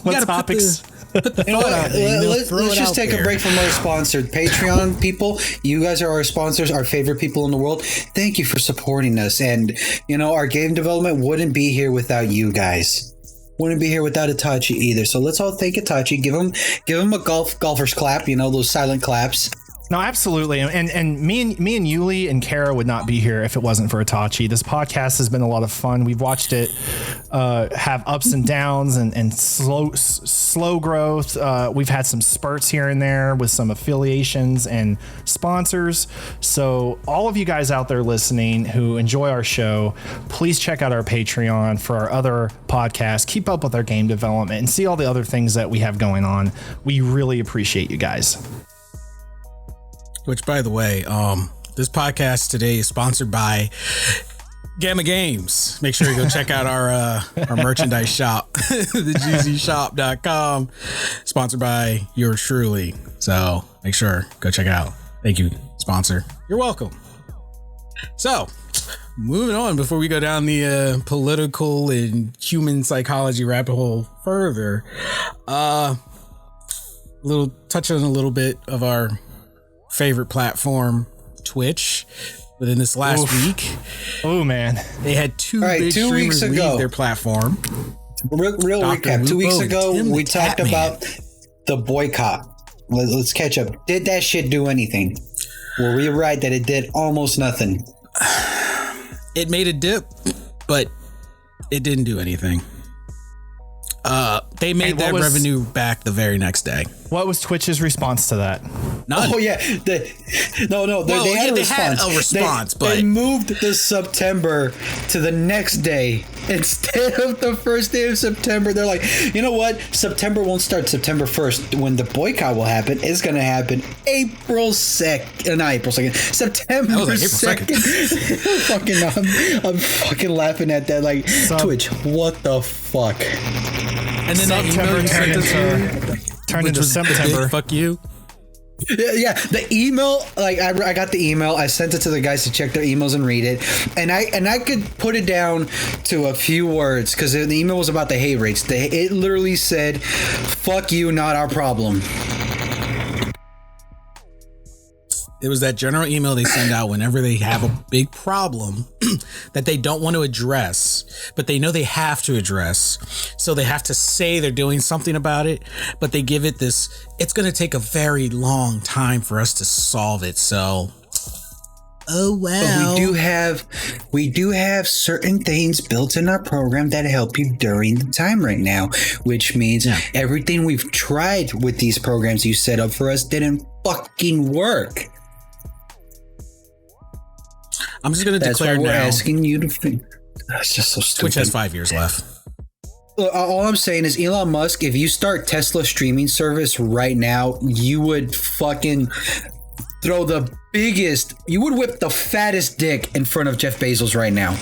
[SPEAKER 3] What topics?
[SPEAKER 2] Let's just take a break from our sponsor, Patreon people. You guys are our sponsors, our favorite people in the world. Thank you for supporting us. And our game development wouldn't be here without you guys. Wouldn't be here without Itachi either. So let's all thank Itachi. Give him a golfer's clap. Those silent claps.
[SPEAKER 3] No, absolutely. And me and Yuli and Kara would not be here if it wasn't for Itachi. This podcast has been a lot of fun. We've watched it have ups and downs and slow growth. We've had some spurts here and there with some affiliations and sponsors. So all of you guys out there listening who enjoy our show, please check out our Patreon for our other podcasts. Keep up with our game development and see all the other things that we have going on. We really appreciate you guys.
[SPEAKER 1] Which, by the way, this podcast today is sponsored by Gamma Games. Make sure you go check out our merchandise shop, thegzshop.com, sponsored by yours truly. So make sure, go check it out. Thank you, sponsor. You're welcome. So, moving on before we go down the political and human psychology rabbit hole further, touch on a little bit of our favorite platform, Twitch. Within this last week,
[SPEAKER 3] man,
[SPEAKER 1] they had two big streamers leave their platform.
[SPEAKER 2] Real recap. 2 weeks ago, we talked about the boycott. Let's catch up. Did that shit do anything? Were we right that it did almost nothing?
[SPEAKER 1] It made a dip, but it didn't do anything. They made that revenue back the very next day.
[SPEAKER 3] What was Twitch's response to that?
[SPEAKER 2] None. Oh yeah, they had a response. They moved the September to the next day instead of the first day of September. They're like, you know what? September won't start September 1st when the boycott will happen. It's going to happen April 2nd. Not April 2nd. September 2nd. I'm fucking laughing at that. Like, Twitch, what the fuck?
[SPEAKER 1] And then September turned into
[SPEAKER 3] turned into September.
[SPEAKER 1] Fuck you.
[SPEAKER 2] Yeah, the email, like I got the email, I sent it to the guys to check their emails and read it, and I could put it down to a few words because the email was about the hate rates. It literally said, "Fuck you, not our problem."
[SPEAKER 1] It was that general email they send out whenever they have a big problem that they don't want to address, but they know they have to address. So they have to say they're doing something about it, but they give it this, it's going to take a very long time for us to solve it. So, oh, well.
[SPEAKER 2] But we do have certain things built in our program that help you during the time right now, which means everything we've tried with these programs you set up for us didn't fucking work.
[SPEAKER 1] I'm just going to declare now.
[SPEAKER 2] We're asking you to think. That's just so stupid.
[SPEAKER 1] Twitch has 5 years left.
[SPEAKER 2] All I'm saying is, Elon Musk, if you start Tesla streaming service right now, you would fucking throw you would whip the fattest dick in front of Jeff Bezos right now.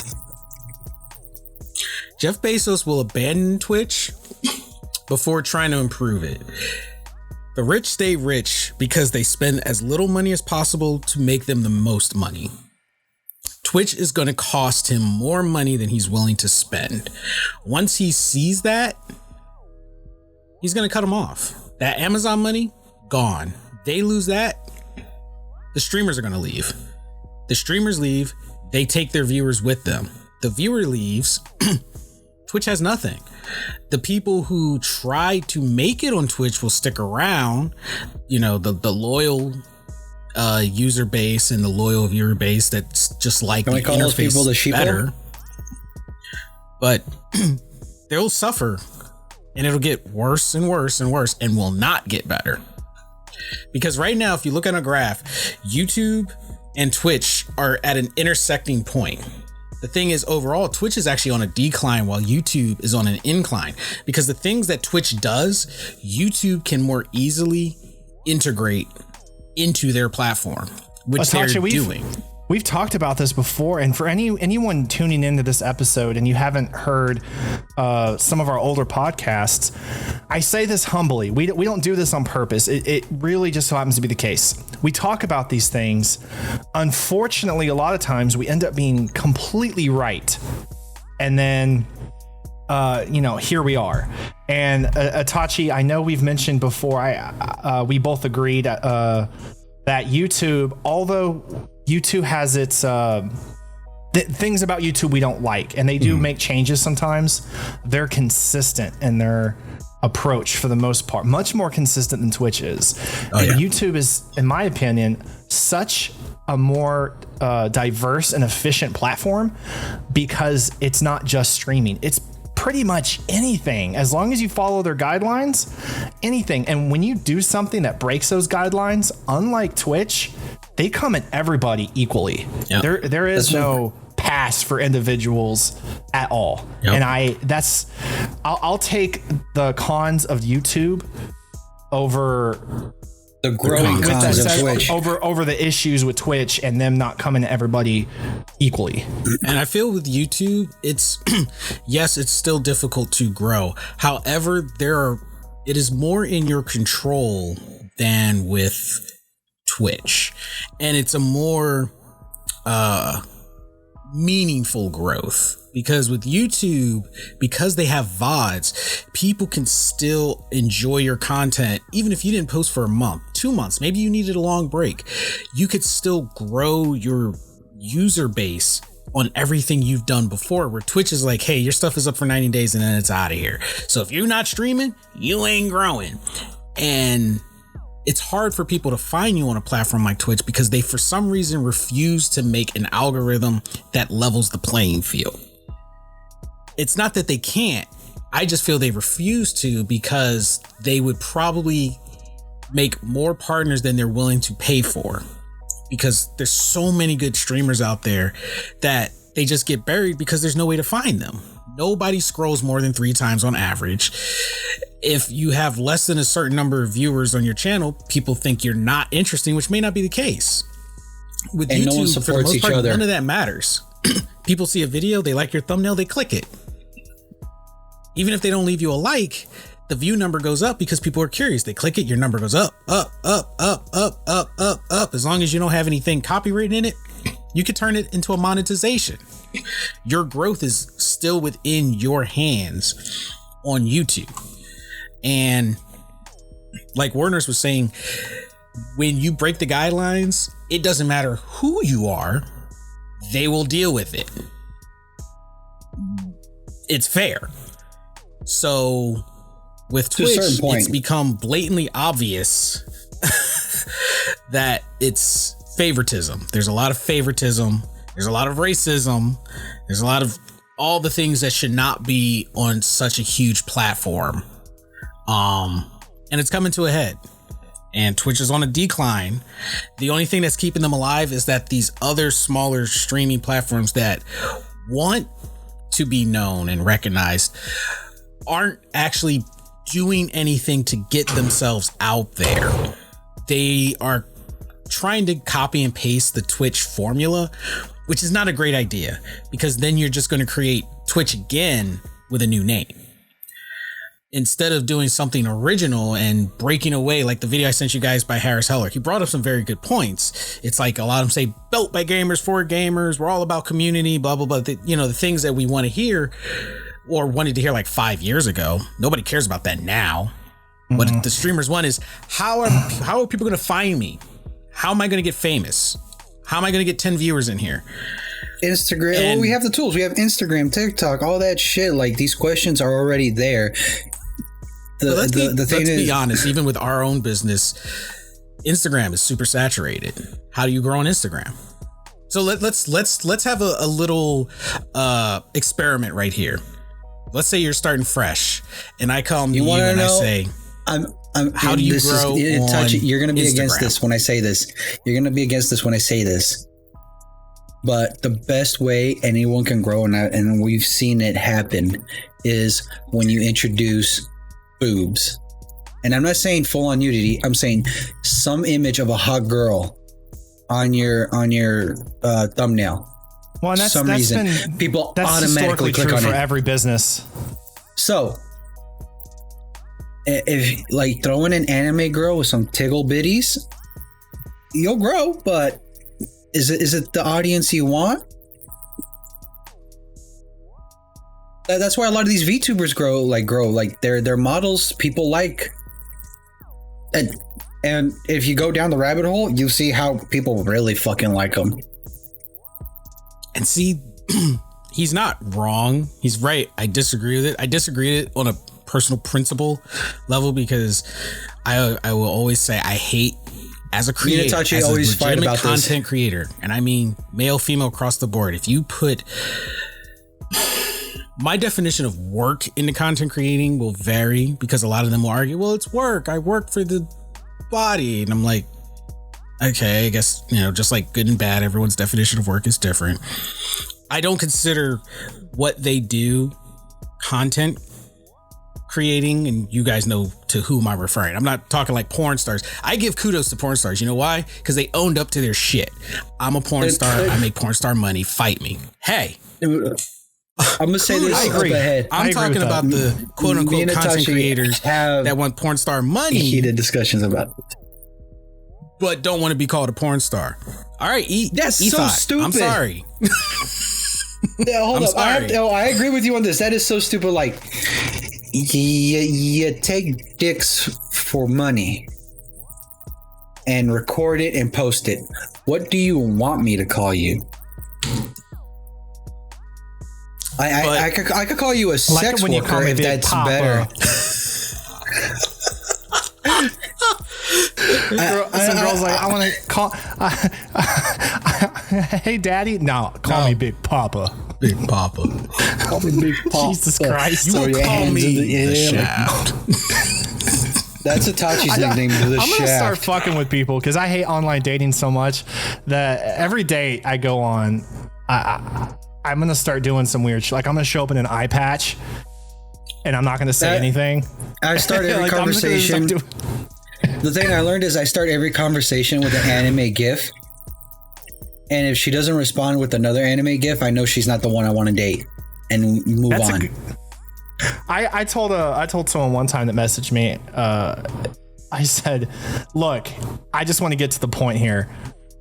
[SPEAKER 1] Jeff Bezos will abandon Twitch before trying to improve it. The rich stay rich because they spend as little money as possible to make them the most money. Twitch is going to cost him more money than he's willing to spend. Once he sees that, he's going to cut him off. That Amazon money, gone. They lose that, the streamers are going to leave. The streamers leave, they take their viewers with them. The viewer leaves, Twitch has nothing. The people who try to make it on Twitch will stick around. You know, the loyal user base and the loyal viewer base that's just like the interface better, but they'll suffer and it'll get worse and worse and worse and will not get better. Because right now, if you look at a graph, YouTube and Twitch are at an intersecting point. The thing is, overall, Twitch is actually on a decline while YouTube is on an incline, because the things that Twitch does, YouTube can more easily integrate into their platform, which they're doing.
[SPEAKER 3] We've talked about this before, and for anyone tuning into this episode and you haven't heard some of our older podcasts, I say this humbly. We don't do this on purpose. It really just so happens to be the case. We talk about these things. Unfortunately, a lot of times we end up being completely right, and then here we are. And Itachi, I know we've mentioned before, we both agreed that YouTube, although YouTube has its things about YouTube we don't like, and they do make changes sometimes, they're consistent in their approach for the most part, much more consistent than Twitch is. YouTube is, in my opinion, such a more diverse and efficient platform because it's not just streaming. It's pretty much anything, as long as you follow their guidelines, anything. And when you do something that breaks those guidelines, unlike Twitch, they come at everybody equally. Yep. There is no pass for individuals at all. Yep. And I'll take the cons of YouTube over
[SPEAKER 2] the growing cons of Twitch,
[SPEAKER 3] over the issues with Twitch and them not coming to everybody equally.
[SPEAKER 1] And I feel with YouTube, it's yes, it's still difficult to grow. However, it is more in your control than with Twitch, and it's a more meaningful growth. Because with YouTube, because they have VODs, people can still enjoy your content. Even if you didn't post for a month, 2 months, maybe you needed a long break, you could still grow your user base on everything you've done before, where Twitch is like, hey, your stuff is up for 90 days and then it's out of here. So if you're not streaming, you ain't growing. And it's hard for people to find you on a platform like Twitch because they, for some reason, refuse to make an algorithm that levels the playing field. It's not that they can't. I just feel they refuse to because they would probably make more partners than they're willing to pay for, because there's so many good streamers out there that they just get buried because there's no way to find them. Nobody scrolls more than 3 times on average. If you have less than a certain number of viewers on your channel, people think you're not interesting, which may not be the case. With
[SPEAKER 2] and
[SPEAKER 1] YouTube,
[SPEAKER 2] no one supports
[SPEAKER 1] for the most part,
[SPEAKER 2] each other.
[SPEAKER 1] None of that matters. People see a video, they like your thumbnail, they click it. Even if they don't leave you a like, the view number goes up because people are curious. They click it, your number goes up, up, up, up, up, up, up, up. As long as you don't have anything copyrighted in it, you could turn it into a monetization. Your growth is still within your hands on YouTube. And like Warner's was saying, when you break the guidelines, it doesn't matter who you are, they will deal with it. It's fair. So with Twitch, it's become blatantly obvious that it's favoritism. There's a lot of favoritism. There's a lot of racism. There's a lot of all the things that should not be on such a huge platform. And it's coming to a head. And Twitch is on a decline. The only thing that's keeping them alive is that these other smaller streaming platforms that want to be known and recognized aren't actually doing anything to get themselves out there. They are trying to copy and paste the Twitch formula, which is not a great idea, because then you're just going to create Twitch again with a new name. Instead of doing something original and breaking away, like the video I sent you guys by Harris Heller, he brought up some very good points. It's like a lot of them say, built by gamers for gamers. We're all about community, blah, blah, blah. The things that we want to hear or wanted to hear like 5 years ago. Nobody cares about that now. What the streamers want is, how are people going to find me? How am I going to get famous? How am I going to get 10 viewers in here?
[SPEAKER 2] Instagram. Well, we have the tools. We have Instagram, TikTok, all that shit. Like, these questions are already there.
[SPEAKER 1] Let's be honest, even with our own business, Instagram is super saturated. How do you grow on Instagram? So let's have a little experiment right here. Let's say you're starting fresh, and I come to you and I say, how do you grow on
[SPEAKER 2] You're going to be
[SPEAKER 1] Instagram?
[SPEAKER 2] against this when I say this. You're going to be against this when I say this. But the best way anyone can grow, and we've seen it happen, is when you introduce boobs. And I'm not saying full on nudity. I'm saying some image of a hot girl on your thumbnail.
[SPEAKER 3] Well, and that's
[SPEAKER 2] people automatically click on it.
[SPEAKER 3] For every business.
[SPEAKER 2] So if like throwing an anime girl with some tiggle bitties, you'll grow, but is it the audience you want? That's why a lot of these VTubers grow like they're models people like, and if you go down the rabbit hole, you see how people really fucking like them.
[SPEAKER 1] And see, he's not wrong. He's right. I disagree with it. I disagree with it on a personal principle level, because I will always say I hate, as a creator, as a legitimate content creator, and I mean male, female, across the board. If you put my definition of work into content creating will vary, because a lot of them will argue, well, it's work. I work for the body. And I'm like, okay, I guess, just like good and bad, everyone's definition of work is different. I don't consider what they do content creating, and you guys know to whom I'm referring. I'm not talking like porn stars. I give kudos to porn stars. You know why? Because they owned up to their shit. I'm a porn star. I make porn star money. Fight me. Hey.
[SPEAKER 2] I'm gonna say this.
[SPEAKER 1] I agree. I'm talking about the quote unquote content creators that want porn star money.
[SPEAKER 2] Heated discussions about it,
[SPEAKER 1] but don't want to be called a porn star. All right,
[SPEAKER 2] that's so stupid.
[SPEAKER 1] I'm sorry.
[SPEAKER 2] Yeah, hold up. I agree with you on this. That is so stupid. Like, you take dicks for money and record it and post it. What do you want me to call you? I could call you a sex worker if that's better.
[SPEAKER 3] Some girls like, I want to call. Hey, Daddy. No, call me Big Papa.
[SPEAKER 1] Big Papa.
[SPEAKER 2] Call me Big Papa.
[SPEAKER 3] Jesus Christ!
[SPEAKER 1] You will call me the Shaft.
[SPEAKER 2] That's Itachi's nickname. I'm
[SPEAKER 3] gonna start fucking with people because I hate online dating so much that every date I go on, I'm gonna start doing some weird shit. Like, I'm gonna show up in an eye patch, and I'm not gonna say anything.
[SPEAKER 2] I start every conversation. The thing I learned is I start every conversation with an anime GIF, and if she doesn't respond with another anime GIF, I know she's not the one I want to date, and move on.
[SPEAKER 3] I told someone one time that messaged me. I said, "Look, I just want to get to the point here.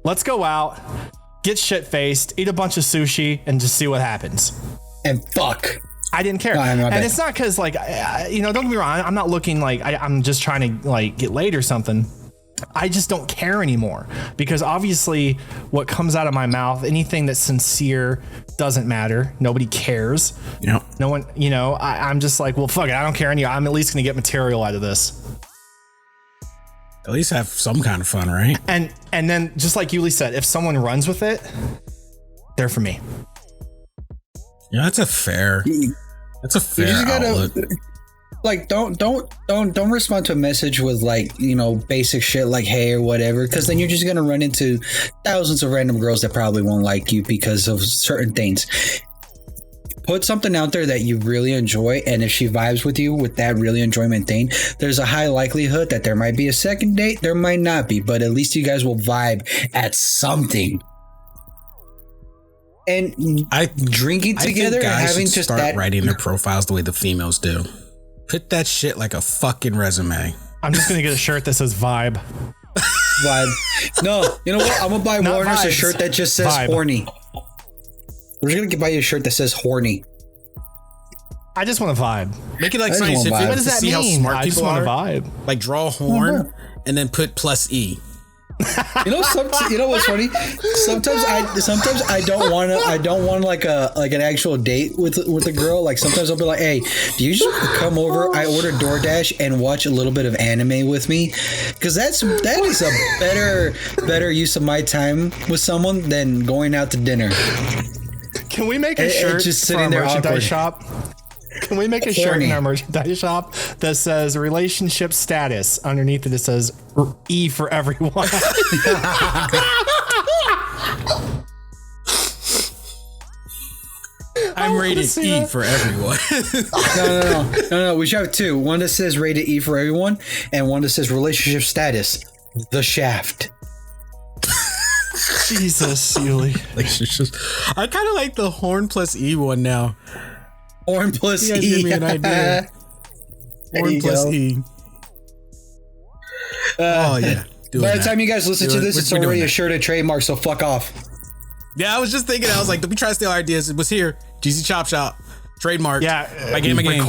[SPEAKER 3] Let's go out, get shit faced, eat a bunch of sushi, and just see what happens."
[SPEAKER 2] And fuck.
[SPEAKER 3] I didn't care. And it's not because, like, don't get me wrong. I'm not looking like I'm just trying to, like, get laid or something. I just don't care anymore, because obviously what comes out of my mouth, anything that's sincere, doesn't matter. Nobody cares.
[SPEAKER 1] Yep.
[SPEAKER 3] No one, I'm just like, well, fuck it. I don't care anymore. I'm at least going to get material out of this.
[SPEAKER 1] At least have some kind of fun, right?
[SPEAKER 3] And then, just like Yuli said, if someone runs with it, they're for me.
[SPEAKER 1] Yeah, that's a fair outlook.
[SPEAKER 2] Like, don't respond to a message with, like, basic shit like hey or whatever, because then you're just gonna run into thousands of random girls that probably won't like you because of certain things. Put something out there that you really enjoy, and if she vibes with you with that really enjoyment thing, there's a high likelihood that there might be a second date, there might not be, but at least you guys will vibe at something. And drinking together and having just
[SPEAKER 1] start
[SPEAKER 2] that
[SPEAKER 1] writing their profiles the way the females do. Put that shit like a fucking resume.
[SPEAKER 3] I'm just gonna get a shirt that says vibe.
[SPEAKER 2] Vibe. No, you know what? I'm gonna buy Warner's a shirt that just says
[SPEAKER 3] vibe.
[SPEAKER 2] Horny. We're just gonna buy you a shirt that says Horny.
[SPEAKER 3] I just want to vibe.
[SPEAKER 1] Make it like
[SPEAKER 2] I just
[SPEAKER 1] scientific.
[SPEAKER 2] want vibe.
[SPEAKER 3] What does that
[SPEAKER 1] See how
[SPEAKER 3] mean?
[SPEAKER 1] smart
[SPEAKER 3] I just
[SPEAKER 1] people
[SPEAKER 3] want
[SPEAKER 1] are.
[SPEAKER 3] to vibe.
[SPEAKER 1] Like, draw a horn and then put +E.
[SPEAKER 2] You know what's funny? Sometimes I don't want like an actual date with a girl. Like, sometimes I'll be like, hey, do you just come over? I order DoorDash and watch a little bit of anime with me, because that is a better use of my time with someone than going out to dinner.
[SPEAKER 3] Can we make a shirt
[SPEAKER 2] just
[SPEAKER 3] for our
[SPEAKER 2] sitting there
[SPEAKER 3] merchandise
[SPEAKER 2] awkward.
[SPEAKER 3] shop? Can we make a shirt in our merchandise shop that says relationship status? Underneath it says E for everyone.
[SPEAKER 1] I'm rated E for everyone.
[SPEAKER 2] No. We should have two. One that says rated E for everyone, and one that says relationship status, The Shaft.
[SPEAKER 3] Jesus, Yuli.
[SPEAKER 1] I kind of like the horn +E one now.
[SPEAKER 2] Horn plus E.
[SPEAKER 1] Give me an idea. Horn +E. Oh yeah.
[SPEAKER 2] By the time you guys listen to this, it's already a shirt and trademark, so fuck off.
[SPEAKER 1] Yeah, I was just thinking. I was like, "Don't be trying to steal our ideas." It was here. GC Chop Shop, trademark.
[SPEAKER 3] Yeah,
[SPEAKER 1] by Game of Games.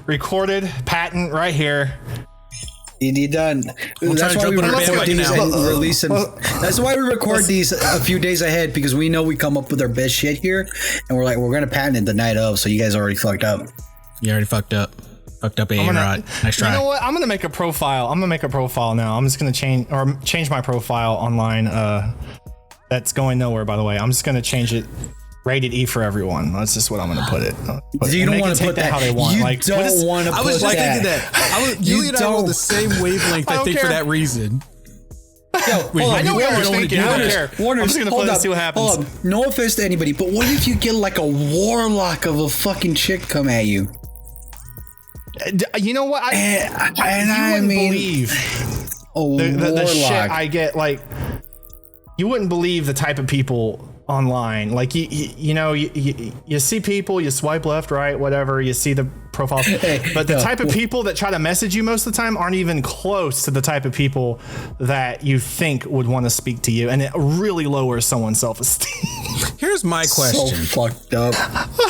[SPEAKER 3] Recorded, patent right here.
[SPEAKER 2] You done. That's why we record these and release them. That's why we record these a few days ahead, because we know we come up with our best shit here, and we're gonna patent it the night of. So you guys already fucked up.
[SPEAKER 1] You already fucked up. Fucked up, A-Rod. Nice try.
[SPEAKER 3] You know what? I'm gonna make a profile. now. I'm just gonna change my profile online. That's going nowhere, by the way. I'm just gonna change it. Rated E for everyone. That's just what I'm going to put it.
[SPEAKER 2] You don't want to put that
[SPEAKER 3] how they want.
[SPEAKER 2] You don't want to put that.
[SPEAKER 1] I was just thinking that. Yuli and I were on the same wavelength, I think, for that reason.
[SPEAKER 2] Yo,
[SPEAKER 3] I know what I was thinking. I don't care.
[SPEAKER 2] Warner,
[SPEAKER 3] I'm just going to put it and see what happens.
[SPEAKER 2] Hold up. No offense to anybody, but what if you get like a warlock of a fucking chick come at you?
[SPEAKER 3] You know what? You wouldn't believe the shit I get. Like, you wouldn't believe the type of people online. Like, you see people, you swipe left, right, whatever, you see the profile, but the type of people that try to message you most of the time aren't even close to the type of people that you think would want to speak to you, and it really lowers someone's self-esteem.
[SPEAKER 1] Here's my question.
[SPEAKER 2] So fucked up.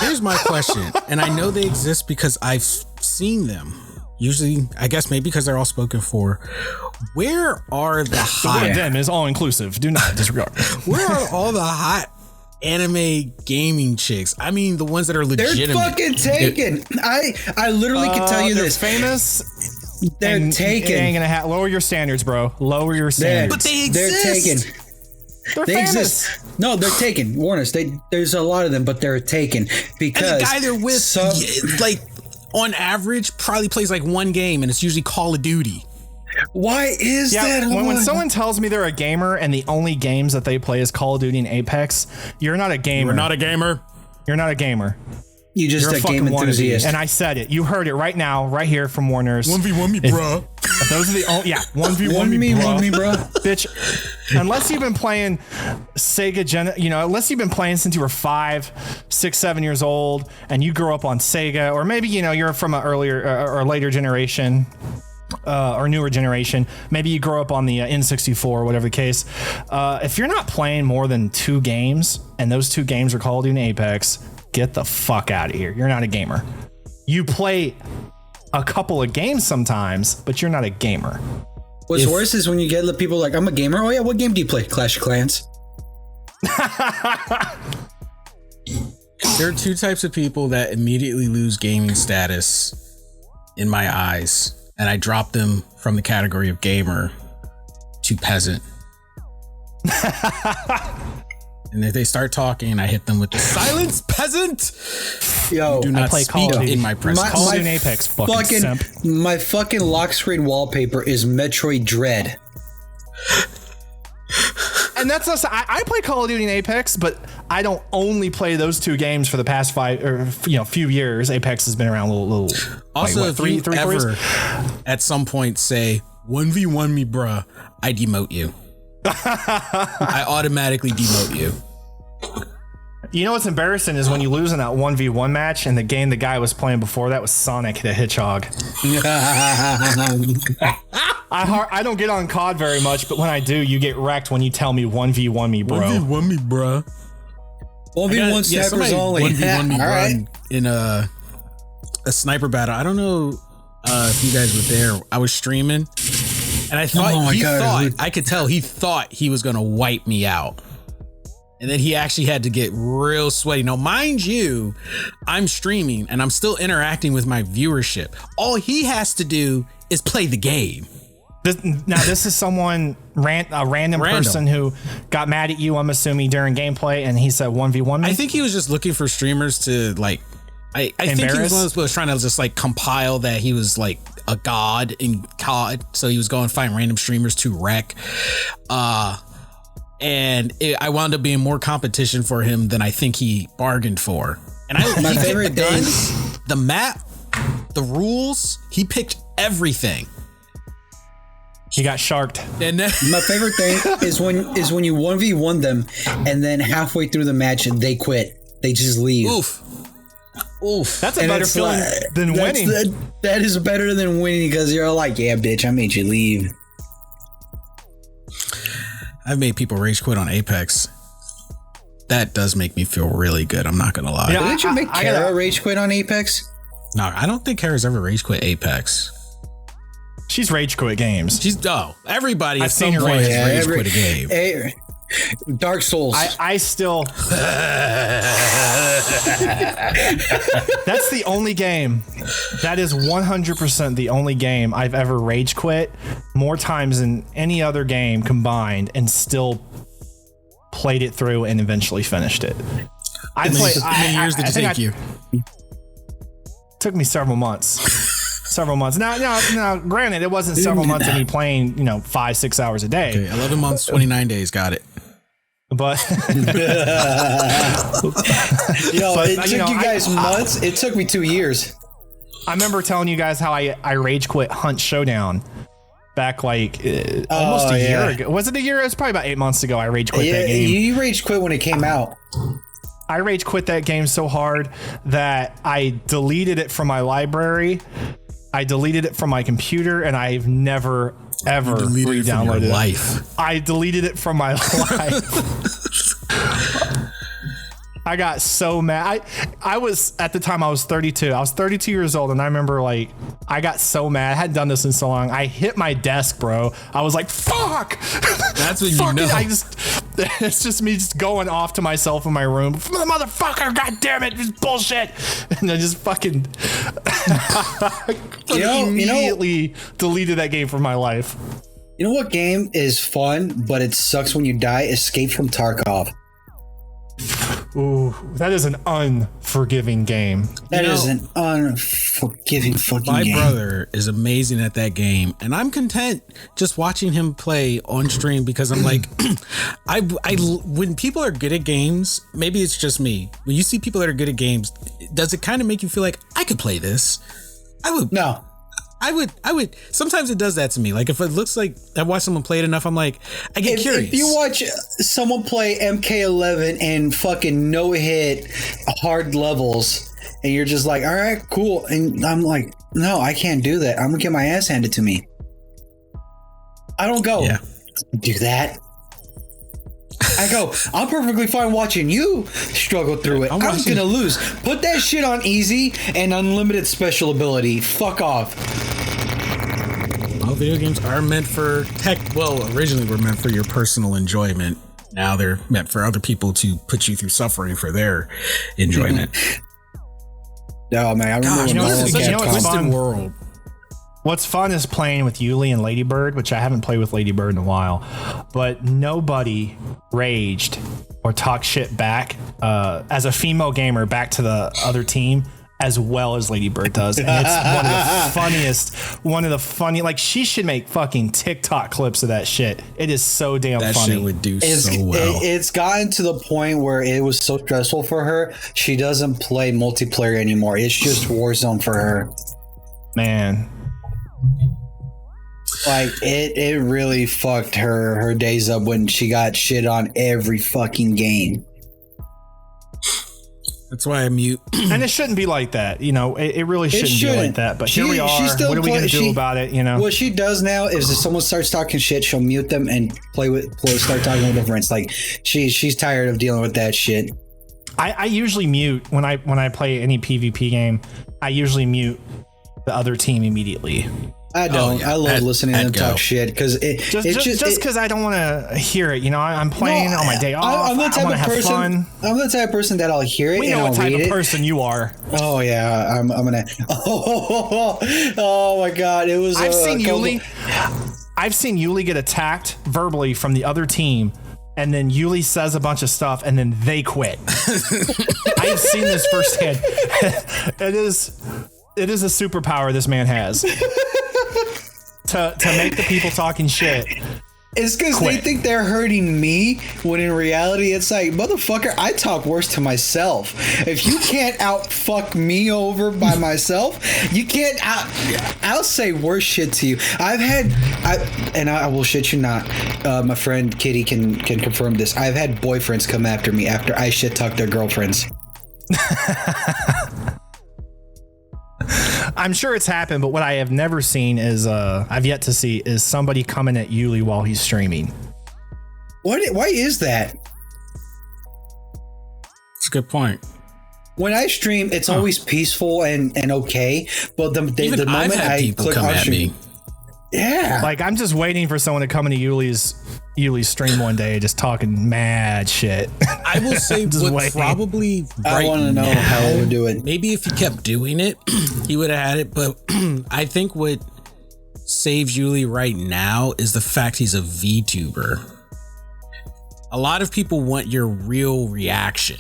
[SPEAKER 1] Here's my question, and I know they exist because I've seen them. Usually, I guess maybe because they're all spoken for. Where are the hot?
[SPEAKER 3] The word them is all inclusive. Do not disregard.
[SPEAKER 1] Where are all the hot anime gaming chicks? I mean, the ones that are legitimate.
[SPEAKER 2] They're fucking taken. I literally can tell you this.
[SPEAKER 3] Famous.
[SPEAKER 2] They're taken.
[SPEAKER 3] Ain't gonna lower your standards, bro. Lower your standards.
[SPEAKER 1] But they exist.
[SPEAKER 2] They're taken.
[SPEAKER 3] They're
[SPEAKER 2] They
[SPEAKER 3] famous.
[SPEAKER 2] exist. No, they're taken. Warners. There's a lot of them, but they're taken because
[SPEAKER 1] And the guy they're with, like, on average, probably plays like one game, and it's usually Call of Duty.
[SPEAKER 2] Why is that?
[SPEAKER 3] When someone tells me they're a gamer and the only games that they play is Call of Duty and Apex, you're not a gamer.
[SPEAKER 1] You're not a gamer.
[SPEAKER 3] You're not a gamer.
[SPEAKER 2] You're just
[SPEAKER 3] You're
[SPEAKER 2] a game enthusiast.
[SPEAKER 3] And I said it. You heard it right now, right here from Warner's.
[SPEAKER 1] 1v1 me, bruh.
[SPEAKER 3] Those are the only 1v1
[SPEAKER 2] me, bro.
[SPEAKER 3] Bitch, unless you've been playing Sega unless you've been playing since you were 5, 6, 7 years old and you grew up on Sega, or maybe you're from an earlier or later generation. Or newer generation, maybe you grow up on the N64, whatever the case. If you're not playing more than 2 games, and those 2 games are Call of Duty and Apex, get the fuck out of here. You're not a gamer. You play a couple of games sometimes, but you're not a gamer.
[SPEAKER 2] What's worse is when you get people like, I'm a gamer. Oh yeah, what game do you play? Clash of Clans.
[SPEAKER 1] There are 2 types of people that immediately lose gaming status in my eyes. And I drop them from the category of gamer to peasant. And if they start talking, I hit them with the silence, peasant.
[SPEAKER 2] Yo,
[SPEAKER 1] do not speak in my presence.
[SPEAKER 3] Call of Duty Apex, fucking simp.
[SPEAKER 2] My fucking lock screen wallpaper is Metroid Dread.
[SPEAKER 3] And that's us. I play Call of Duty and Apex, but I don't only play those 2 games for the past 5 or few years. Apex has been around a little.
[SPEAKER 1] Also,
[SPEAKER 3] like,
[SPEAKER 1] if you ever at some point say 1v1 me, bruh, I demote you. I automatically demote you.
[SPEAKER 3] You know what's embarrassing is when you lose in that 1v1 match, and the game the guy was playing before that was Sonic the Hedgehog. I don't get on COD very much, but when I do, you get wrecked when you tell me 1v1 me, bro.
[SPEAKER 1] 1v1 me, bro.
[SPEAKER 2] 1v1 snipers only.
[SPEAKER 1] 1v1 me, bro, in a sniper battle. I don't know if you guys were there. I was streaming, and I thought I could tell he thought he was gonna wipe me out. And then he actually had to get real sweaty. Now, mind you, I'm streaming and I'm still interacting with my viewership. All he has to do is play the game.
[SPEAKER 3] This is someone, a random person who got mad at you, I'm assuming, during gameplay, and he said 1v1 me?
[SPEAKER 1] I think he was just looking for streamers to, like, I think he was one of those people was trying to just, like, compile that he was, like, a god in COD. So he was going to find random streamers to wreck. And I wound up being more competition for him than I think he bargained for. And my favorite guns, the map, the rules, he picked everything.
[SPEAKER 3] He got sharked.
[SPEAKER 2] And my favorite thing is when you 1v1 them and then halfway through the match they quit. They just leave.
[SPEAKER 1] Oof.
[SPEAKER 3] That's a better feeling than winning.
[SPEAKER 2] That is better than winning because you're like, yeah, bitch, I made you leave.
[SPEAKER 1] I've made people rage quit on Apex. That does make me feel really good. I'm not going to lie.
[SPEAKER 2] Yeah, didn't you make Kara rage quit on Apex?
[SPEAKER 1] No, I don't think Kara's ever rage quit Apex.
[SPEAKER 3] She's rage quit games.
[SPEAKER 1] Everybody at some point has rage quit a game.
[SPEAKER 2] Dark Souls.
[SPEAKER 3] I still. That's the only game. That is 100% the only game I've ever rage quit more times than any other game combined, and still played it through and eventually finished it.
[SPEAKER 1] How many years did it take you?
[SPEAKER 3] Took me several months. Now, granted, it wasn't several months of me playing, 5-6 hours a day.
[SPEAKER 1] Okay, 11 months, 29 days. Got it.
[SPEAKER 3] But
[SPEAKER 2] it took you guys months. It took me 2 years.
[SPEAKER 3] I remember telling you guys how I rage quit Hunt Showdown back almost a year ago. Was it a year? It was probably about 8 months ago. I rage quit that game.
[SPEAKER 2] You rage quit when it came out.
[SPEAKER 3] I rage quit that game so hard that I deleted it from my library. I deleted it from my computer, and I've never ever re-downloaded it.
[SPEAKER 1] Life.
[SPEAKER 3] I deleted it from my life. I got so mad. I was, at the time I was 32. I was 32 years old, and I remember I got so mad. I hadn't done this in so long. I hit my desk, bro. I was like, fuck.
[SPEAKER 1] That's when you know.
[SPEAKER 3] It's just me just going off to myself in my room. Motherfucker, god damn it, this bullshit. And I just fucking immediately deleted that game from my life.
[SPEAKER 2] You know what game is fun, but it sucks when you die? Escape from Tarkov.
[SPEAKER 3] Ooh, that is an unforgiving game.
[SPEAKER 2] That is an unforgiving fucking game.
[SPEAKER 1] My brother is amazing at that game, and I'm content just watching him play on stream because I'm like, when people are good at games, maybe it's just me. When you see people that are good at games, does it kind of make you feel like I could play this? I I would. Sometimes it does that to me. Like if it looks like I watch someone play it enough, I'm like, I get curious.
[SPEAKER 2] If you watch someone play MK11 and fucking no hit hard levels, and you're just like, all right, cool, and I'm like, no, I can't do that. I'm gonna get my ass handed to me. I don't go do that. I go, I'm perfectly fine watching you struggle through it. I'm gonna lose. Put that shit on easy and unlimited special ability. Fuck off.
[SPEAKER 1] Well, video games are meant for originally were meant for your personal enjoyment. Now they're meant for other people to put you through suffering for their enjoyment.
[SPEAKER 2] No, man, I remember
[SPEAKER 1] when
[SPEAKER 3] it's such a
[SPEAKER 1] twisted world.
[SPEAKER 3] What's fun is playing with Yuli and Ladybird, which I haven't played with Ladybird in a while, but nobody raged or talked shit back as a female gamer back to the other team as well as Ladybird does. And it's one of the funny, like she should make fucking TikTok clips of that shit. It is so damn funny. That shit
[SPEAKER 1] would do so well.
[SPEAKER 2] It's gotten to the point where it was so stressful for her. She doesn't play multiplayer anymore. It's just Warzone for her.
[SPEAKER 3] Man.
[SPEAKER 2] Like it really fucked her days up when she got shit on every fucking game.
[SPEAKER 1] That's why I mute.
[SPEAKER 3] And it shouldn't be like that, you know. It really shouldn't be like that. But here we are. What are we gonna do about it? You know.
[SPEAKER 2] What she does now is if someone starts talking shit, she'll mute them and start talking with their friends. Like she's tired of dealing with that shit.
[SPEAKER 3] I usually mute when I play any PvP game. I usually mute the other team immediately.
[SPEAKER 2] I don't. Oh, yeah. I love listening to them talk shit because
[SPEAKER 3] just because I don't want to hear it. You know, I'm playing on my day off. I want to have fun.
[SPEAKER 2] I'm the type of person that I'll hear it.
[SPEAKER 3] We know what type of person you are.
[SPEAKER 2] Oh yeah, I'm gonna. Oh my god, it was.
[SPEAKER 3] I've seen Yuli get attacked verbally from the other team. And then Yuli says a bunch of stuff, and then they quit. I have seen this firsthand. It is a superpower this man has to make the people talking shit.
[SPEAKER 2] It's because they think they're hurting me, when in reality, it's like, motherfucker, I talk worse to myself. If you can't fuck me over by myself, you can't I'll say worse shit to you. I will shit you not. My friend Kitty can confirm this. I've had boyfriends come after me after I shit talk their girlfriends.
[SPEAKER 3] I'm sure it's happened, but what I have never seen is I've yet to see is somebody coming at Yuli while he's streaming.
[SPEAKER 2] Why is that?
[SPEAKER 1] That's a good point.
[SPEAKER 2] When I stream, it's always peaceful and okay, but the moment I click on stream, yeah,
[SPEAKER 3] like I'm just waiting for someone to come into Yuli's stream one day, just talking mad shit.
[SPEAKER 1] I will say what probably
[SPEAKER 2] I want to know how he would do it.
[SPEAKER 1] Maybe if he kept doing it, he would have had it. But I think what saves Yuli right now is the fact he's a VTuber. A lot of people want your real reaction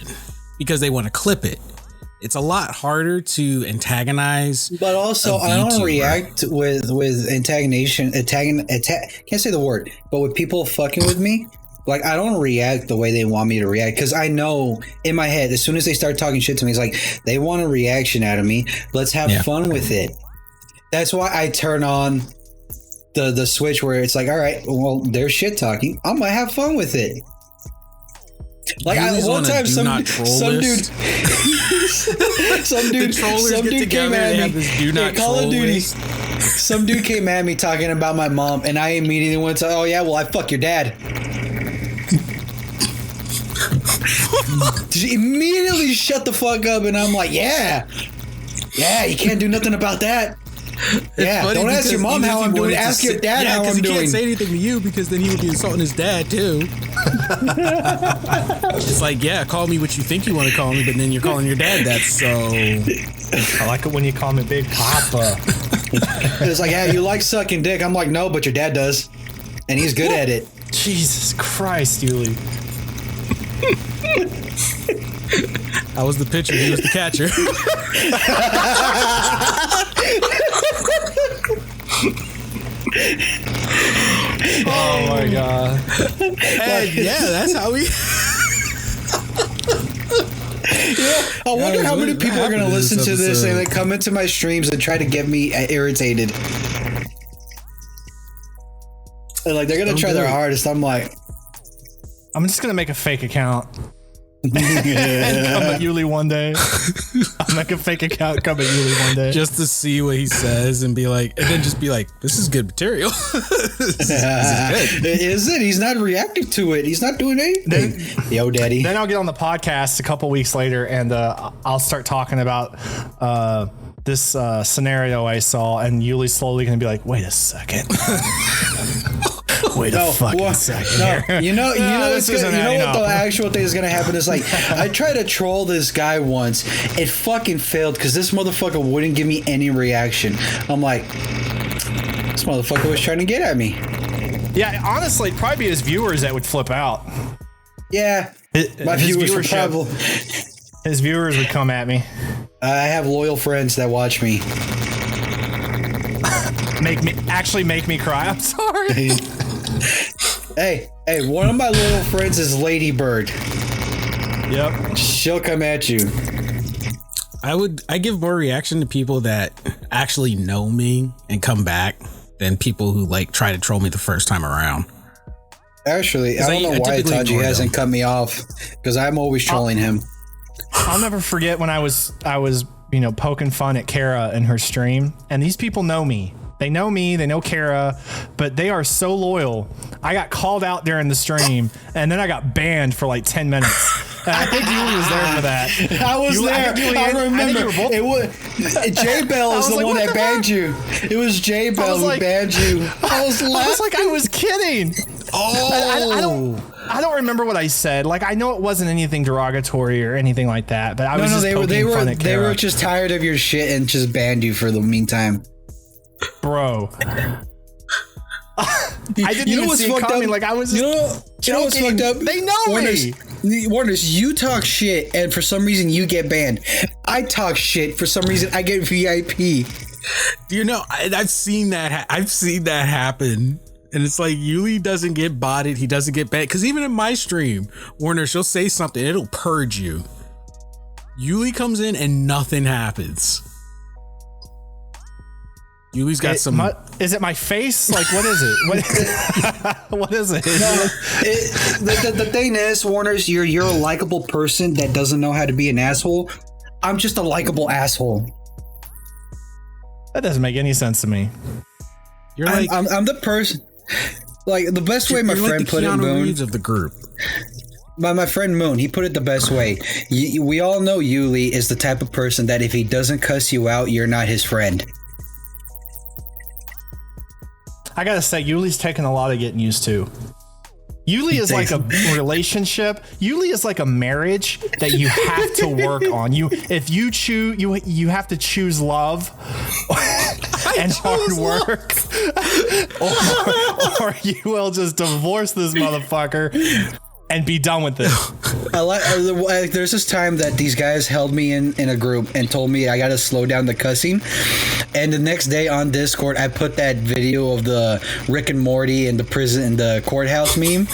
[SPEAKER 1] because they want to clip it. It's a lot harder to antagonize.
[SPEAKER 2] But also, I don't react with antagonization. Can't say the word, but with people fucking with me, like I don't react the way they want me to react because I know in my head as soon as they start talking shit to me, it's like they want a reaction out of me. Let's have fun with it. That's why I turn on the switch where it's like, all right, well, they're shit talking. I'm gonna have fun with it. Like one time, some dude came at me. Call of Duty. Some dude came at me talking about my mom, and I immediately went to, "Oh yeah, well I fuck your dad." Immediately shut the fuck up, and I'm like, "Yeah, you can't do nothing about that." Yeah, don't ask your mom how I'm doing. Ask your dad how I'm doing.
[SPEAKER 1] He can't say anything to you because then he would be insulting his dad too. It's like, yeah, call me what you think you want to call me, but then you're calling your dad that. So
[SPEAKER 3] I like it when you call me Big Papa.
[SPEAKER 2] It's like, yeah, you like sucking dick. I'm like, no, but your dad does, and he's good at it.
[SPEAKER 3] Jesus Christ, Yuli.
[SPEAKER 1] I was the pitcher. He was the catcher.
[SPEAKER 3] Oh my god.
[SPEAKER 1] And yeah, that's how we
[SPEAKER 2] I wonder how many people are going to listen to this and they come into my streams and try to get me irritated. And like they're going to try their hardest. I'm like,
[SPEAKER 3] I'm just going to make a fake account. And come at Yuli one day. I'll make a fake account, come at Yuli one day.
[SPEAKER 1] Just to see what he says and be like, and then just be like, this is good material. this is good.
[SPEAKER 2] Is it? He's not reacting to it. He's not doing anything. Yo, daddy.
[SPEAKER 3] Then I'll get on the podcast a couple weeks later and I'll start talking about this scenario I saw, and Yuli's slowly going to be like, wait a second. Wait a fucking second.
[SPEAKER 2] No, you know what the actual thing is gonna happen is like I tried to troll this guy once. It fucking failed because this motherfucker wouldn't give me any reaction. I'm like, this motherfucker was trying to get at me.
[SPEAKER 3] Yeah, honestly, it'd probably be his viewers that would flip out.
[SPEAKER 2] Yeah, my viewers would probably.
[SPEAKER 3] His viewers would come at me.
[SPEAKER 2] I have loyal friends that watch me.
[SPEAKER 3] Make me cry. I'm sorry.
[SPEAKER 2] Hey, one of my little friends is Ladybird.
[SPEAKER 3] Yep.
[SPEAKER 2] She'll come at you.
[SPEAKER 1] I give more reaction to people that actually know me and come back than people who like try to troll me the first time around.
[SPEAKER 2] Actually, I don't know why Itachi hasn't cut me off because I'm always trolling him.
[SPEAKER 3] I'll never forget when I was poking fun at Kara in her stream, and these people know me. They know me, they know Kara, but they are so loyal. I got called out during the stream, and then I got banned for like 10 minutes. And I think Yuli was there for that.
[SPEAKER 2] I was there. I remember. It was J-Bell is the one that banned you. It was J-Bell who banned you.
[SPEAKER 3] I was like, I was kidding.
[SPEAKER 2] Oh.
[SPEAKER 3] I don't remember what I said. Like, I know it wasn't anything derogatory or anything like that, but I was just poking fun at Kara.
[SPEAKER 2] They were just tired of your shit and just banned you for the meantime.
[SPEAKER 3] Bro. I didn't even see it coming. Like, I was just
[SPEAKER 2] what's fucked up?
[SPEAKER 3] They know me.
[SPEAKER 2] Warners, you talk shit and for some reason you get banned. I talk shit, for some reason I get VIP.
[SPEAKER 1] I've seen that. I've seen that happen. And it's like Yuli doesn't get botted. He doesn't get banned. Because even in my stream, Warner, she'll say something. It'll purge you. Yuli comes in and nothing happens. Yuli's got
[SPEAKER 3] is it my face? Like, what is it? What is it?
[SPEAKER 2] No, the thing is, Warners, you're a likable person that doesn't know how to be an asshole. I'm just a likable asshole.
[SPEAKER 3] That doesn't make any sense to me.
[SPEAKER 1] You're like
[SPEAKER 2] I'm the person. Like the best way my friend
[SPEAKER 1] like
[SPEAKER 2] put it, Moon,
[SPEAKER 1] of the group.
[SPEAKER 2] My friend Moon, he put it the best way. We all know Yuli is the type of person that if he doesn't cuss you out, you're not his friend.
[SPEAKER 3] I gotta say, Yuli's taken a lot of getting used to. Yuli is like a relationship. Yuli is like a marriage that you have to work on. If you choose, you have to choose love and hard work, or you will just divorce this motherfucker and be done with it.
[SPEAKER 2] There's this time that these guys held me in a group and told me I got to slow down the cussing. And the next day on Discord, I put that video of the Rick and Morty in the prison, in the courthouse meme.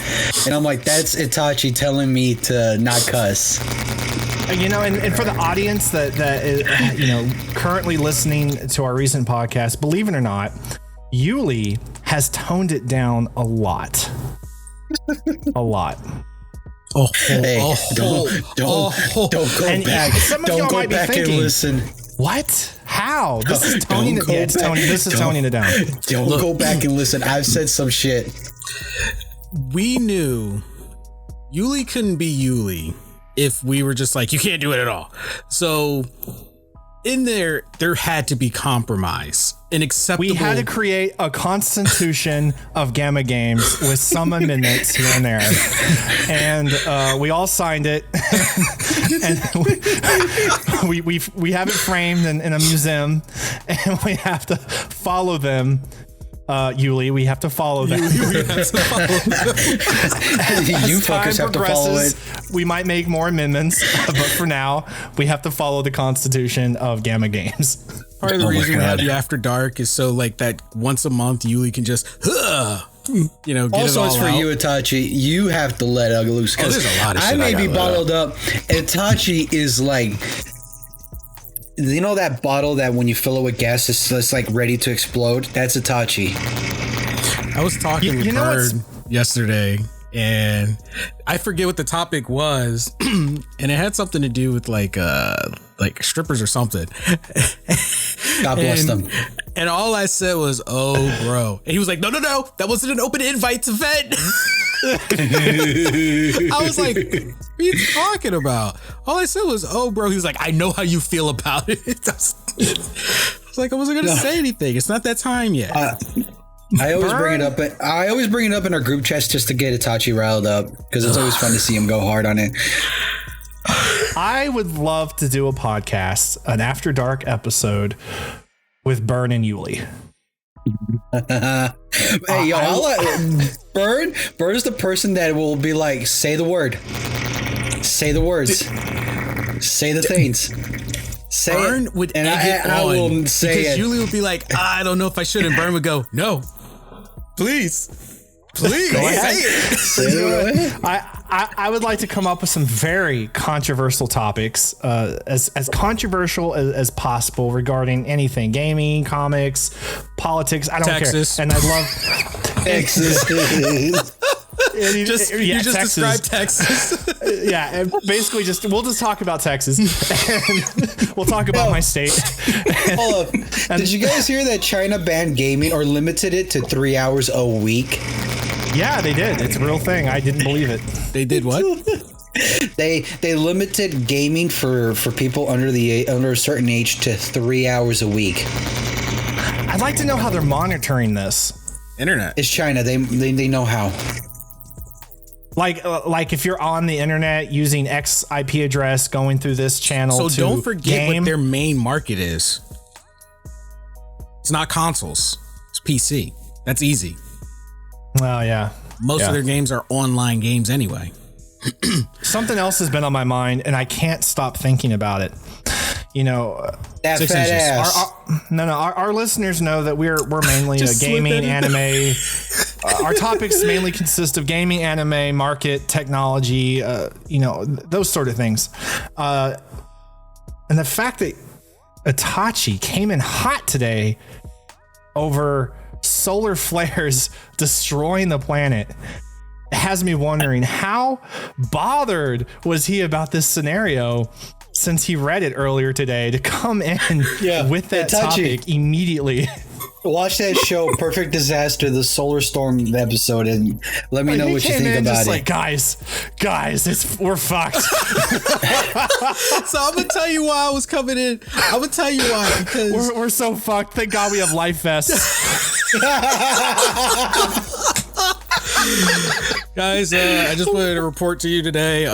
[SPEAKER 2] And I'm like, that's Itachi telling me to not cuss.
[SPEAKER 3] And for the audience that is, currently listening to our recent podcast, believe it or not, Yuli has toned it down a lot. A lot.
[SPEAKER 2] Don't go back. Don't go back and listen.
[SPEAKER 3] What? How? This is toning it. Yeah, it's Tony. This is toning it down.
[SPEAKER 2] Don't go back and listen. I've said some shit.
[SPEAKER 1] We knew Yuli couldn't be Yuli if we were just like, you can't do it at all. So in there had to be compromise.
[SPEAKER 3] We had to create a constitution of Gamma Games with some amendments here and there, and we all signed it. And we have it framed in a museum, and we have to follow them. Yuli, we have to follow them.
[SPEAKER 2] You fuckers have to follow it.
[SPEAKER 3] We might make more amendments, but for now, we have to follow the constitution of Gamma Games.
[SPEAKER 1] Part of the reason we have the After Dark is so like that once a month Yuli can just you know, get
[SPEAKER 2] also,
[SPEAKER 1] it all
[SPEAKER 2] it's for
[SPEAKER 1] out.
[SPEAKER 2] you, Itachi. You have to let it loose.
[SPEAKER 1] Oh, there's a lot of shit
[SPEAKER 2] I may be
[SPEAKER 1] gotta let
[SPEAKER 2] bottled up. Itachi is like, you know that bottle that when you fill it with gas, it's like ready to explode? That's Itachi.
[SPEAKER 1] I was talking with
[SPEAKER 3] you know
[SPEAKER 1] Bird yesterday, and I forget what the topic was, and it had something to do with like strippers or something.
[SPEAKER 2] God bless them.
[SPEAKER 1] And all I said was, "Oh, bro," and he was like, "No, that wasn't an open invite to vent." I was like, "What are you talking about?" All I said was, "Oh, bro." He was like, "I know how you feel about it." I was like, I wasn't gonna say anything. It's not that time yet.
[SPEAKER 2] I always bring it up. I always bring it up in our group chats just to get Itachi riled up because it's always fun to see him go hard on it.
[SPEAKER 3] I would love to do a podcast, an After Dark episode with Burn and Yuli.
[SPEAKER 2] Hey, yo, Burn is the person that will be like, say the word, say the words, say the things. Say
[SPEAKER 1] Burn
[SPEAKER 2] it,
[SPEAKER 1] would
[SPEAKER 2] and
[SPEAKER 1] egg it
[SPEAKER 2] I will
[SPEAKER 1] on
[SPEAKER 2] say
[SPEAKER 1] because
[SPEAKER 2] it.
[SPEAKER 1] Julie would be like, I don't know if I should, and Burn would go, no, please, say it.
[SPEAKER 2] Say it.
[SPEAKER 3] I would like to come up with some very controversial topics, as controversial as possible regarding anything, gaming, comics, politics. I don't
[SPEAKER 1] Texas.
[SPEAKER 3] care. And I love
[SPEAKER 2] Texas.
[SPEAKER 1] You just described Texas.
[SPEAKER 3] Yeah, and basically we'll just talk about Texas, and we'll talk about my state.
[SPEAKER 2] Hold up. Did you guys hear that China banned gaming or limited it to 3 hours a week?
[SPEAKER 3] Yeah, they did. It's a real thing. I didn't believe it.
[SPEAKER 1] They did what?
[SPEAKER 2] They limited gaming for people under a certain age to 3 hours a week.
[SPEAKER 3] I'd like to know how they're monitoring this.
[SPEAKER 1] Internet.
[SPEAKER 2] It's China. They know how.
[SPEAKER 3] Like if you're on the internet using X IP address, going through this channel.
[SPEAKER 1] So
[SPEAKER 3] to
[SPEAKER 1] don't forget
[SPEAKER 3] game.
[SPEAKER 1] what their main market is. It's not consoles. It's PC. That's easy.
[SPEAKER 3] Well, yeah.
[SPEAKER 1] Most of their games are online games anyway.
[SPEAKER 3] Something else has been on my mind, and I can't stop thinking about it. You know,
[SPEAKER 2] That
[SPEAKER 1] 6
[SPEAKER 2] fat
[SPEAKER 1] inches.
[SPEAKER 2] ass.
[SPEAKER 3] Our listeners know that we're mainly
[SPEAKER 1] Just
[SPEAKER 3] gaming,
[SPEAKER 1] slip it in.
[SPEAKER 3] anime. Our topics mainly consist of gaming, anime, market, technology, those sort of things. And the fact that Itachi came in hot today over solar flares destroying the planet has me wondering how bothered was he about this scenario since he read it earlier today to come in with that
[SPEAKER 2] Itachi.
[SPEAKER 3] topic immediately.
[SPEAKER 2] Watch that show, Perfect Disaster, the solar storm episode, and let me know what you think about it.
[SPEAKER 3] Like, guys, we're fucked.
[SPEAKER 1] So I'm gonna tell you why I was coming in. I'm gonna tell you why, because
[SPEAKER 3] we're so fucked. Thank God we have life vests.
[SPEAKER 1] guys, I just wanted to report to you today.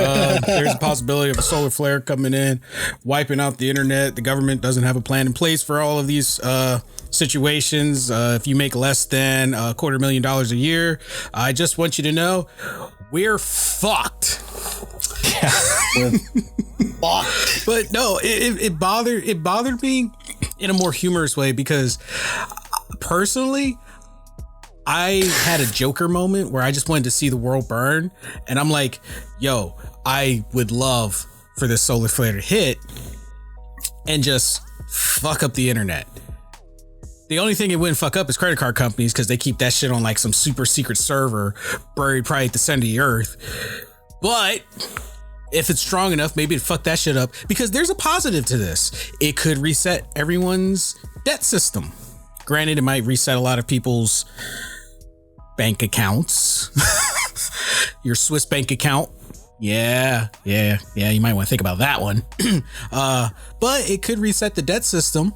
[SPEAKER 1] There's a possibility of a solar flare coming in, wiping out the internet. The government doesn't have a plan in place for all of these situations. If you make less than $250,000 a year, I just want you to know we're fucked.
[SPEAKER 3] Yeah.
[SPEAKER 2] Fucked.
[SPEAKER 1] But no, it bothered me in a more humorous way because personally, I had a Joker moment where I just wanted to see the world burn, and I'm like, yo, I would love for this solar flare to hit and just fuck up the internet. The only thing it wouldn't fuck up is credit card companies because they keep that shit on like some super secret server buried probably at the center of the earth. But if it's strong enough, maybe it'd fuck that shit up, because there's a positive to this. It could reset everyone's debt system. Granted, it might reset a lot of people's bank accounts. Your Swiss bank account. Yeah. You might want to think about that one. But it could reset the debt system,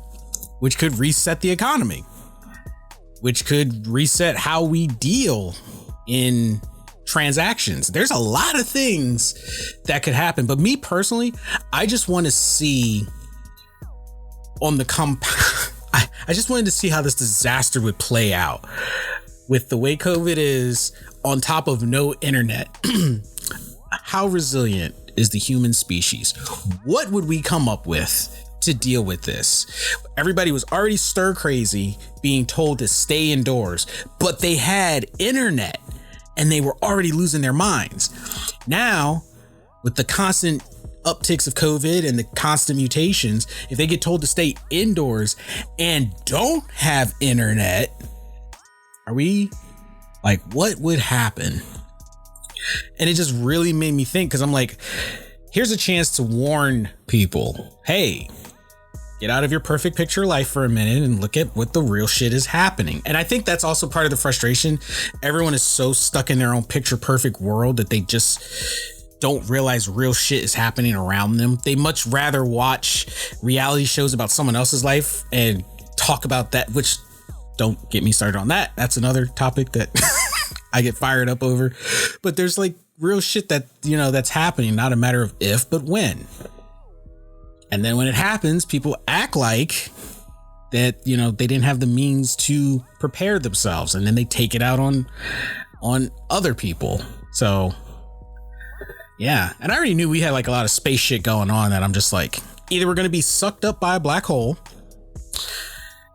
[SPEAKER 1] which could reset the economy, which could reset how we deal in transactions. There's a lot of things that could happen. But me personally, I just want to see on the I just wanted to see how this disaster would play out with the way COVID is on top of no internet. How resilient is the human species? What would we come up with to deal with this. Everybody was already stir crazy being told to stay indoors, but they had internet and they were already losing their minds. Now, with the constant upticks of COVID and the constant mutations, if they get told to stay indoors and don't have internet, are we like, what would happen? And it just really made me think, because I'm like, here's a chance to warn people. Hey, get out of your perfect picture life for a minute and look at what the real shit is happening. And I think that's also part of the frustration. Everyone is so stuck in their own picture perfect world that they just don't realize real shit is happening around them. They much rather watch reality shows about someone else's life and talk about that, which, don't get me started on that. That's another topic that I get fired up over. But there's like real shit that, you know, that's happening, not a matter of if, but when. And then when it happens, people act like that, you know, they didn't have the means to prepare themselves, and then they take it out on other people. So yeah. And I already knew we had like a lot of space shit going on that I'm just like, either we're going to be sucked up by a black hole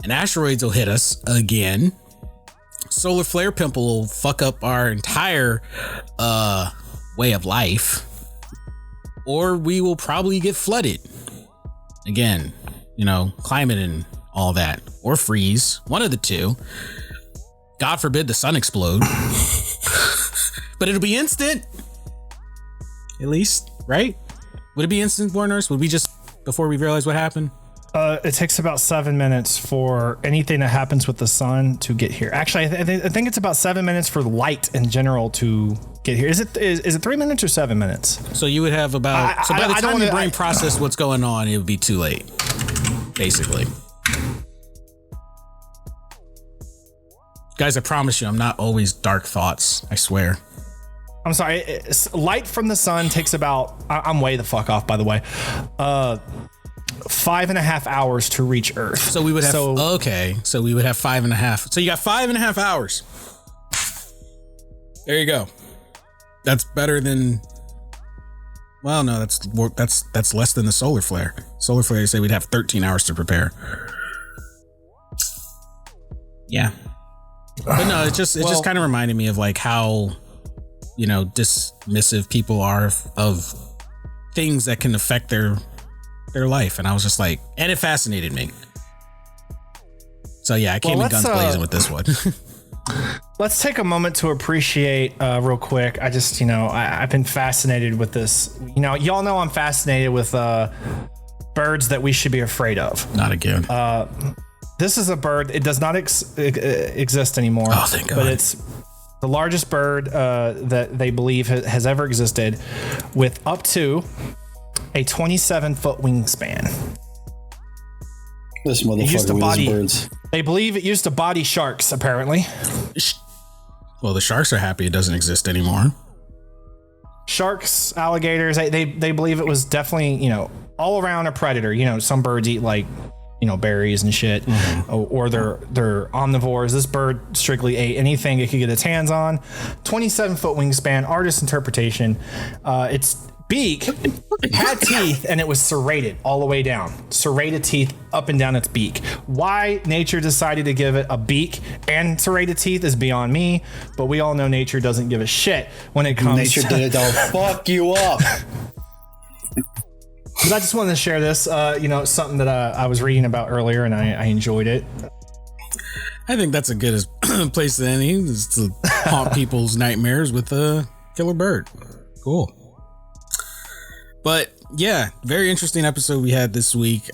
[SPEAKER 1] and asteroids will hit us again, solar flare pimple will fuck up our entire way of life, or we will probably get flooded again, you know, climate and all that, or freeze, one of the two. God forbid the sun explode. But it'll be instant, at least, right? Would it be instant, Warners? Would we just, before we realize what happened?
[SPEAKER 3] It takes about 7 minutes for anything that happens with the sun to get here. Actually, I think it's about 7 minutes for light in general to get here. Is it 3 minutes or 7 minutes?
[SPEAKER 1] So you would have about, by the time your brain process what's going on, it would be too late, basically. Guys, I promise you, I'm not always dark thoughts. I swear.
[SPEAKER 3] I'm sorry. Light from the sun takes about, I'm way the fuck off, by the way, 5.5 hours to reach Earth.
[SPEAKER 1] So we would have, okay. So we would have 5.5. So you got 5.5 hours. There you go. That's better than, well, no, that's less than the solar flare. Solar flare, they say we'd have 13 hours to prepare. Yeah. But no, it just kind of reminded me of like how, you know, dismissive people are of things that can affect their life. And I was just like, and it fascinated me. So yeah, I came in guns blazing with this one.
[SPEAKER 3] Let's take a moment to appreciate real quick. I just, you know, I've been fascinated with this. You know, y'all know I'm fascinated with birds that we should be afraid of.
[SPEAKER 1] Not again.
[SPEAKER 3] This is a bird. It does not exist anymore.
[SPEAKER 1] Oh, thank God.
[SPEAKER 3] But it's the largest bird that they believe has ever existed, with up to a 27-foot wingspan.
[SPEAKER 2] This motherfucker with his birds.
[SPEAKER 3] They believe it used to body sharks, apparently.
[SPEAKER 1] Well, the sharks are happy it doesn't exist anymore.
[SPEAKER 3] Sharks, alligators, they believe it was definitely, you know, all around a predator. You know, some birds eat like, you know, berries and shit, or they're omnivores. This bird strictly ate anything it could get its hands on. 27-foot wingspan, artist interpretation. Its beak had teeth, and it was serrated all the way down. Serrated teeth up and down its beak. Why nature decided to give it a beak and serrated teeth is beyond me, but we all know nature doesn't give a shit when it comes
[SPEAKER 2] nature did it to fuck you up.
[SPEAKER 3] But I just wanted to share this, you know, something that I was reading about earlier, and I enjoyed it.
[SPEAKER 1] I think that's a good place as any, is to haunt people's nightmares with a killer bird. Cool. But yeah, very interesting episode we had this week.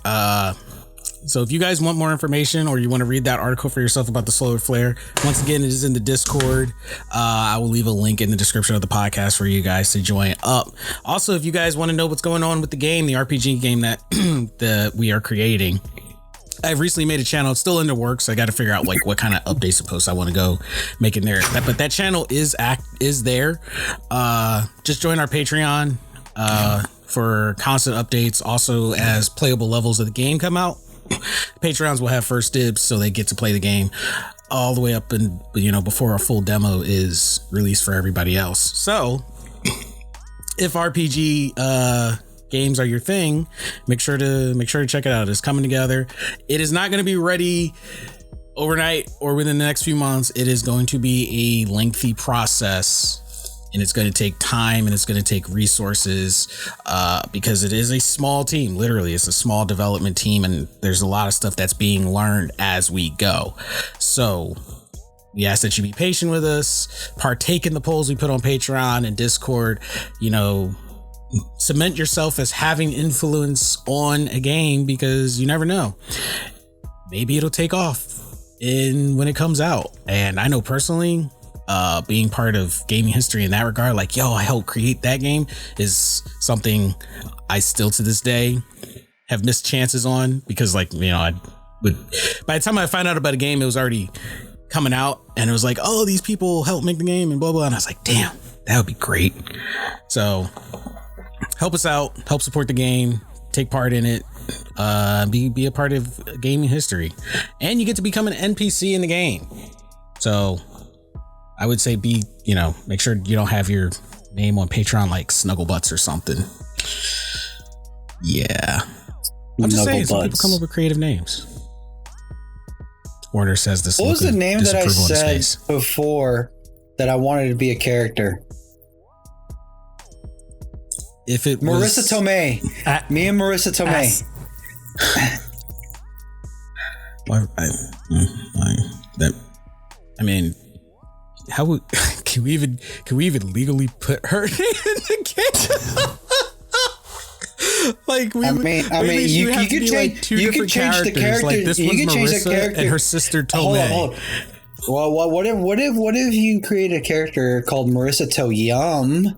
[SPEAKER 1] So if you guys want more information, or you want to read that article for yourself about the solar flare, once again, it is in the Discord. I will leave a link in the description of the podcast for you guys to join up. Also, if you guys want to know what's going on with the game, the RPG game that we are creating, I've recently made a channel. It's still in the works. I got to figure out like what kind of updates and posts I want to go make in there. But that channel is there. Just join our Patreon for constant updates. Also, as playable levels of the game come out, Patreons will have first dibs, so they get to play the game all the way up and, you know, before a full demo is released for everybody else. So if RPG games are your thing, make sure to check it out. It's coming together. It is not going to be ready overnight or within the next few months. It is going to be a lengthy process, and it's going to take time and it's going to take resources, because it is a small team. Literally, it's a small development team, and there's a lot of stuff that's being learned as we go. So we ask that you be patient with us, partake in the polls we put on Patreon and Discord, cement yourself as having influence on a game, because you never know. Maybe it'll take off when it comes out. And I know personally, being part of gaming history in that regard, like, I helped create that game, is something I still to this day have missed chances on, because I would, by the time I find out about a game, it was already coming out, and it was like, oh, these people helped make the game and blah blah, and I was like, damn, that would be great. So help us out, help support the game, take part in it, be a part of gaming history, and you get to become an NPC in the game. So I would say make sure you don't have your name on Patreon like Snugglebutts or something. Yeah, I'm just saying, some people come up with creative names. Warner says this.
[SPEAKER 2] What was the name that I said before that I wanted to be a character?
[SPEAKER 1] If it
[SPEAKER 2] Marissa
[SPEAKER 1] was
[SPEAKER 2] Tomei, me and Marissa Tomei.
[SPEAKER 1] How would can we even legally put her in the game? You could change the character.
[SPEAKER 2] Like,
[SPEAKER 1] this one's Marissa and her sister Tomei.
[SPEAKER 2] Hold on. Well, what if you create a character called Marissa Toyum?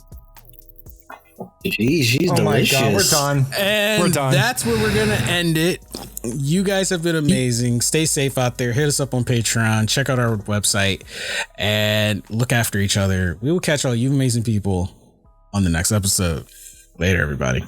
[SPEAKER 2] Jeez, she's delicious.
[SPEAKER 3] My God, we're done.
[SPEAKER 1] And we're done. That's where we're gonna end it. You guys have been amazing. Stay safe out there. Hit us up on Patreon. Check out our website and look after each other. We will catch all you amazing people on the next episode. Later, everybody.